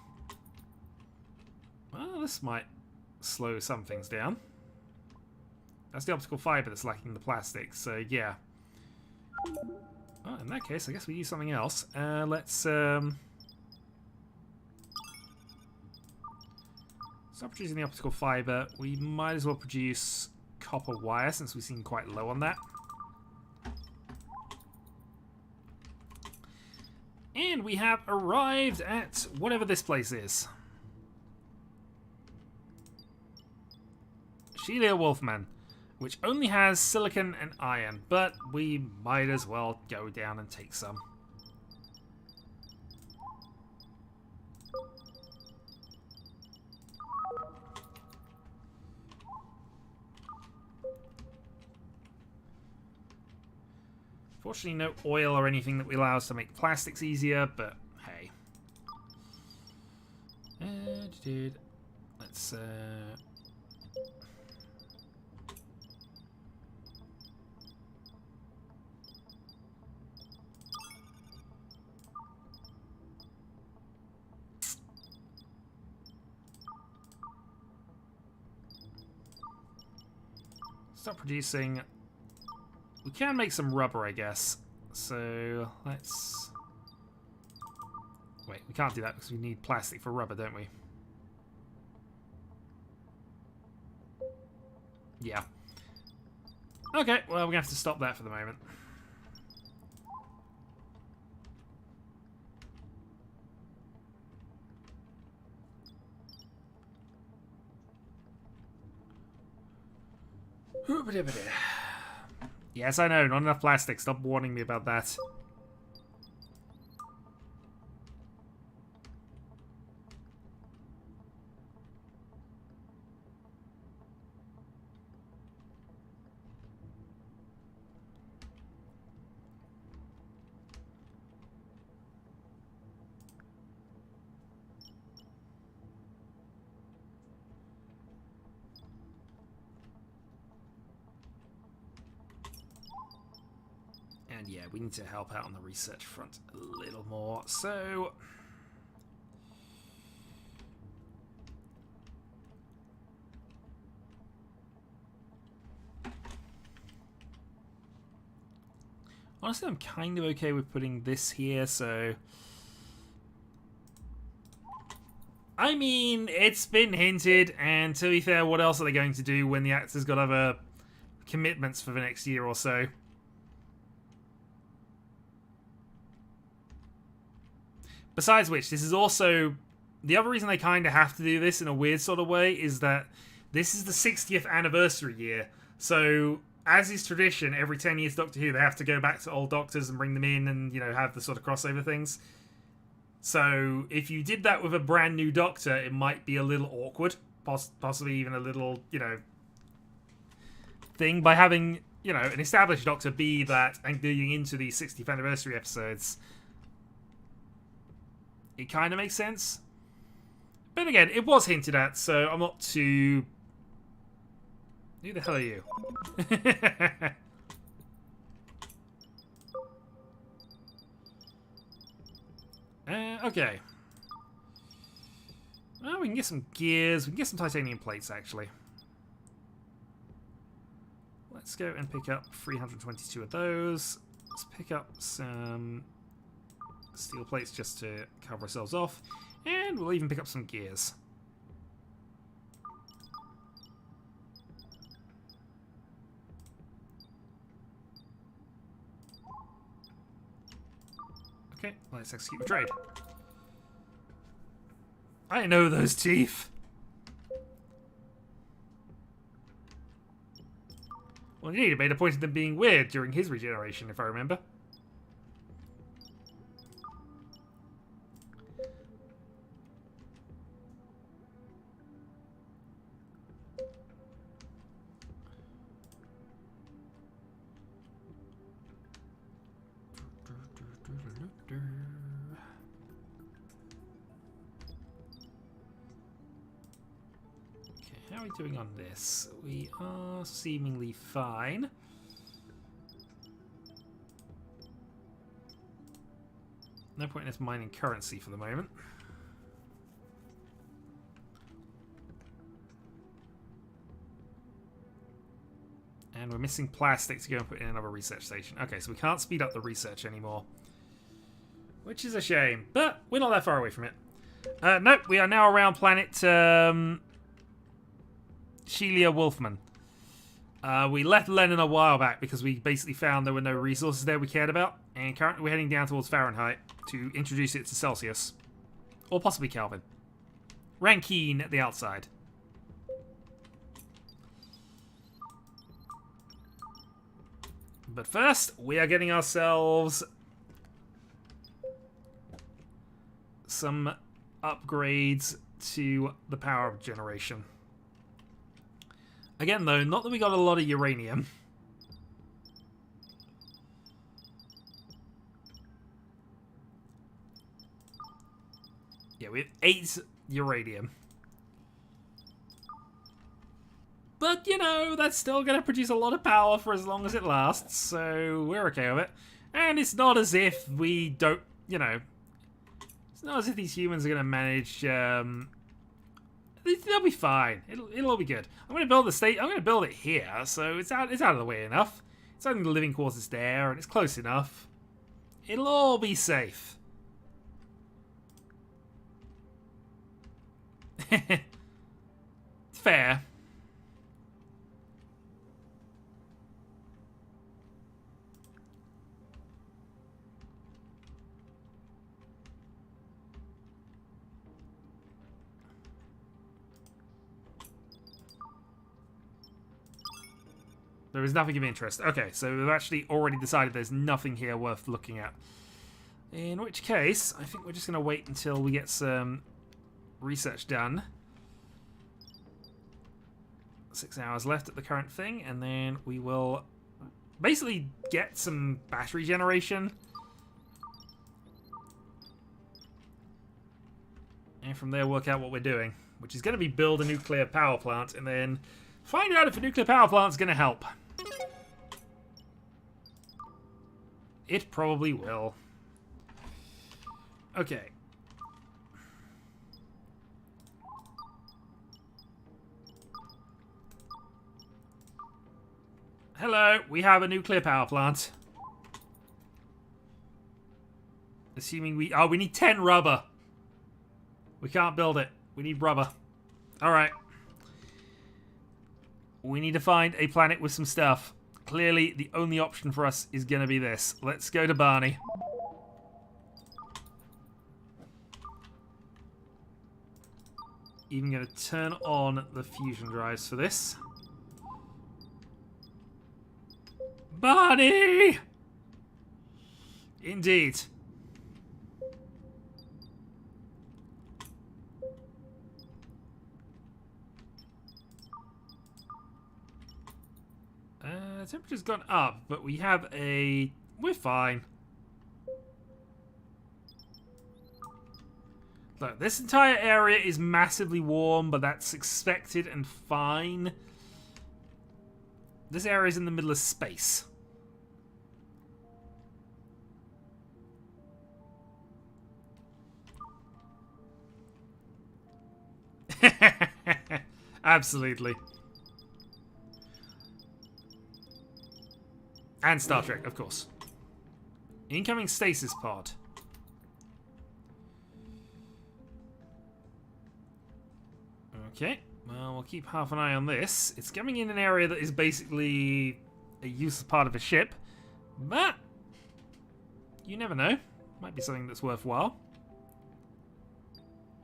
this might slow some things down. That's the optical fiber that's lacking the plastic, so yeah. Oh, in that case, I guess we use something else. Let's stop producing the optical fiber. We might as well produce copper wire since we seem quite low on that. And we have arrived at whatever this place is. Sheila Wolfman, which only has silicon and iron, but we might as well go down and take some. Fortunately, no oil or anything that will allow us to make plastics easier, but hey. Let's stop producing. We can make some rubber, I guess. So let's wait. We can't do that because we need plastic for rubber, don't we? Yeah. Okay, well, we're gonna have to stop that for the moment. Yes, I know, not enough plastic. Stop warning me about that. And yeah, we need to help out on the research front a little more. So... honestly, I'm kind of okay with putting this here, so... I mean, it's been hinted, and to be fair, what else are they going to do when the actor's got other commitments for the next year or so? Besides which, this is also... the other reason they kind of have to do this in a weird sort of way is that this is the 60th anniversary year. So, as is tradition, every 10 years Doctor Who, they have to go back to old Doctors and bring them in and, you know, have the sort of crossover things. So, if you did that with a brand new Doctor, it might be a little awkward. Possibly even a little, you know, thing. By having, you know, an established Doctor be that and going into these 60th anniversary episodes... it kind of makes sense. But again, it was hinted at, so I'm not too... who the hell are you? Okay. Well, we can get some gears. We can get some titanium plates, actually. Let's go and pick up 322 of those. Let's pick up some... steel plates just to cover ourselves off, and we'll even pick up some gears. Okay, let's execute the trade. I know those teeth. Well, indeed, it made a point of them being weird during his regeneration, if I remember. How are we doing on this? We are seemingly fine. No point in us mining currency for the moment. And we're missing plastic to go and put in another research station. Okay, so we can't speed up the research anymore. Which is a shame, but we're not that far away from it. Nope, we are now around planet Shelia Wolfman. We left Lennon a while back because we basically found there were no resources there we cared about. And currently we're heading down towards Fahrenheit to introduce it to Celsius. Or possibly Kelvin. Rankine at the outside. But first, we are getting ourselves some upgrades to the power generation. Again, though, not that we got a lot of uranium. Yeah, we have 8 uranium. But, you know, that's still going to produce a lot of power for as long as it lasts, so we're okay with it. And it's not as if we don't, you know... it's not as if these humans are going to manage... they'll be fine. It'll all be good. I'm going to build the state... I'm going to build it here, so it's out of the way enough. It's only the living quarters there, and it's close enough. It'll all be safe. Fair. There is nothing of interest. Okay, so we've actually already decided there's nothing here worth looking at. In which case, I think we're just going to wait until we get some research done. 6 hours left at the current thing, and then we will basically get some battery generation. And from there work out what we're doing, which is going to be build a nuclear power plant and then find out if a nuclear power plant is going to help. It probably will. Okay. Hello, we have a nuclear power plant. Assuming we... Oh, we need 10 rubber. We can't build it. We need rubber. Alright. We need to find a planet with some stuff. Clearly, the only option for us is going to be this. Let's go to Barney. Even going to turn on the fusion drives for this. Barney! Indeed. Temperature's gone up, but we have a... We're fine. Look, this entire area is massively warm, but that's expected and fine. This area is in the middle of space. Absolutely. And Star Trek, of course. Incoming stasis pod. Okay, well, we'll keep half an eye on this. It's coming in an area that is basically a useless part of a ship. But you never know. Might be something that's worthwhile.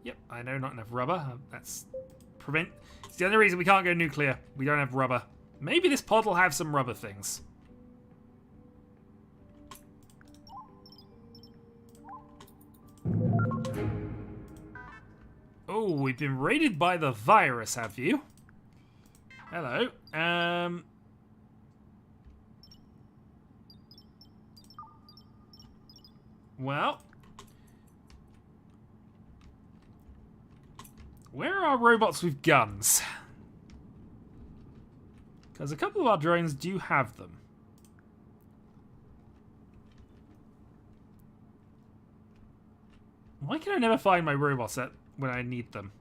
Yep, I know, not enough rubber. That's prevent. It's the only reason we can't go nuclear. We don't have rubber. Maybe this pod will have some rubber things. Oh, we've been raided by the virus, have you? Hello. Well. Where are our robots with guns? Because a couple of our drones do have them. Why can I never find my robots when I need them?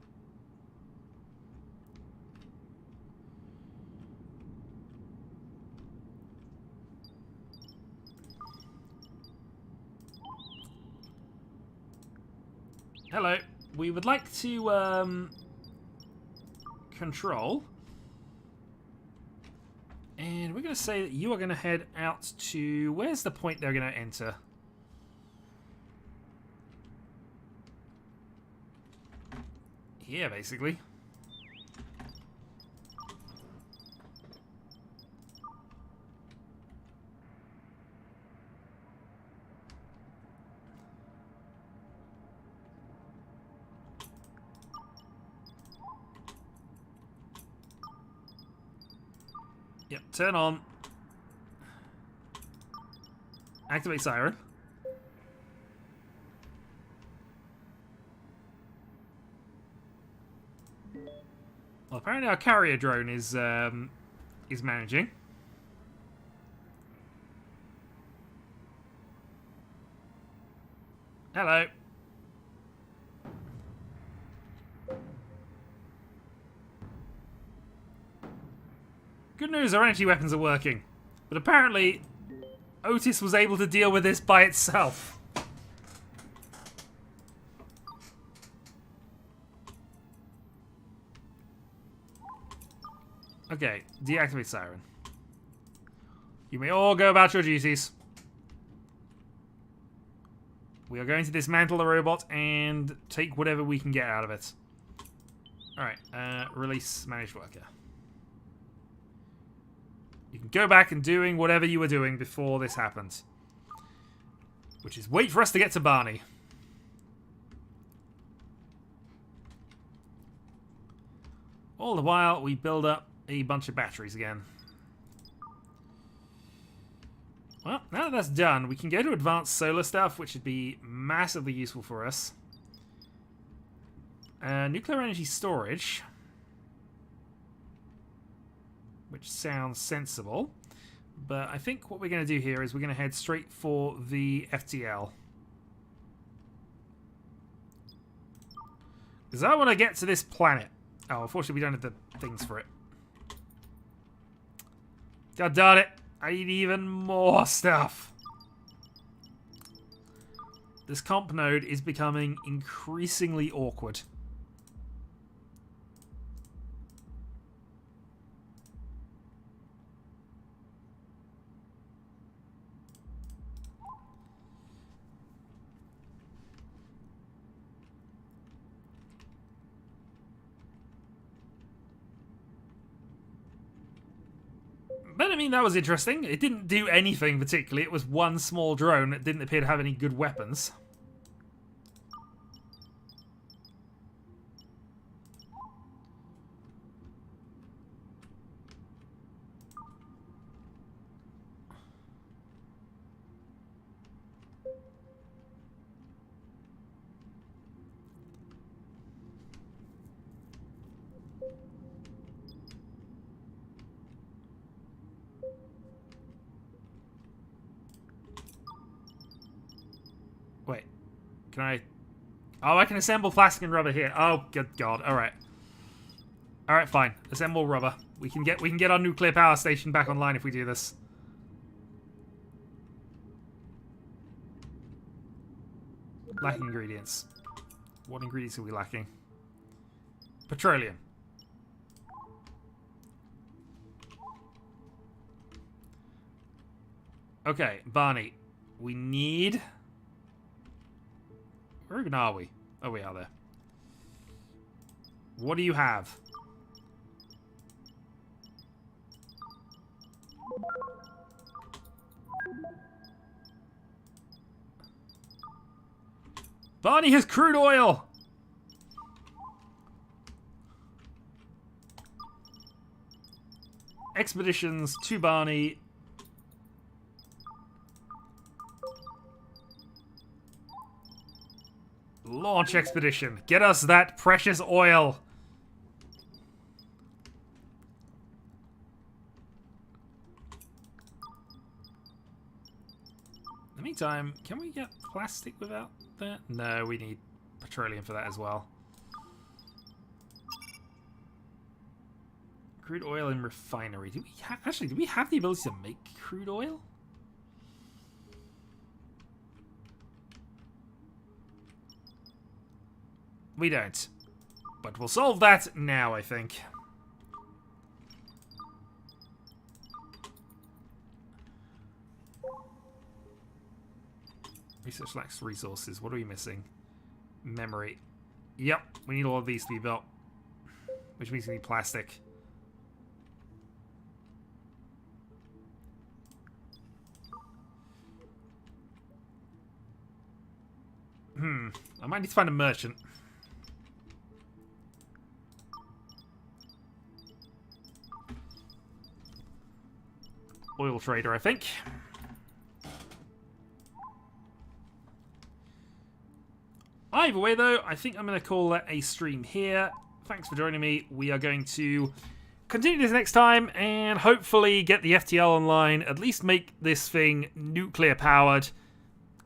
Hello. We would like to control. And we're going to say that you are going to head out to... Where's the point they're going to enter? Here, basically. Yep, turn on. Activate siren. Well, apparently our carrier drone is managing. Hello. Good news, our energy weapons are working. But apparently, Otis was able to deal with this by itself. Okay, deactivate siren. You may all go about your duties. We are going to dismantle the robot and take whatever we can get out of it. Alright, release managed worker. You can go back and doing whatever you were doing before this happened. Which is wait for us to get to Barney. All the while, we build up a bunch of batteries again. Well, now that that's done, we can go to advanced solar stuff, which would be massively useful for us. Nuclear energy storage. Which sounds sensible. But I think what we're going to do here is we're going to head straight for the FTL. Because I want to get to this planet. Oh, unfortunately we don't have the things for it. God darn it. I need even more stuff. This comp node is becoming increasingly awkward. But I mean, that was interesting. It didn't do anything particularly. It was one small drone that didn't appear to have any good weapons. Wait, can I... Oh, I can assemble plastic and rubber here. Oh, good God. Alright. Alright, fine. Assemble rubber. We can get our nuclear power station back online if we do this. Lacking ingredients. What ingredients are we lacking? Petroleum. Okay, Barney. We need... Where even are we? Oh, we are there. What do you have? Barney has crude oil! Expeditions to Barney. Launch expedition. Get us that precious oil. In the meantime, can we get plastic without that? No, we need petroleum for that as well. Crude oil in refinery. Do we actually, do we have the ability to make crude oil? We don't. But we'll solve that now, I think. Research lacks resources. What are we missing? Memory. Yep, we need all of these to be built. Which means we need plastic. I might need to find a merchant. Oil trader, I think. Either way, though, I think I'm going to call that a stream here. Thanks for joining me. We are going to continue this next time and hopefully get the FTL online, at least make this thing nuclear powered,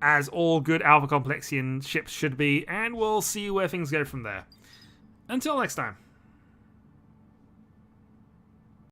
as all good Alpha Complexian ships should be, and we'll see where things go from there. Until next time.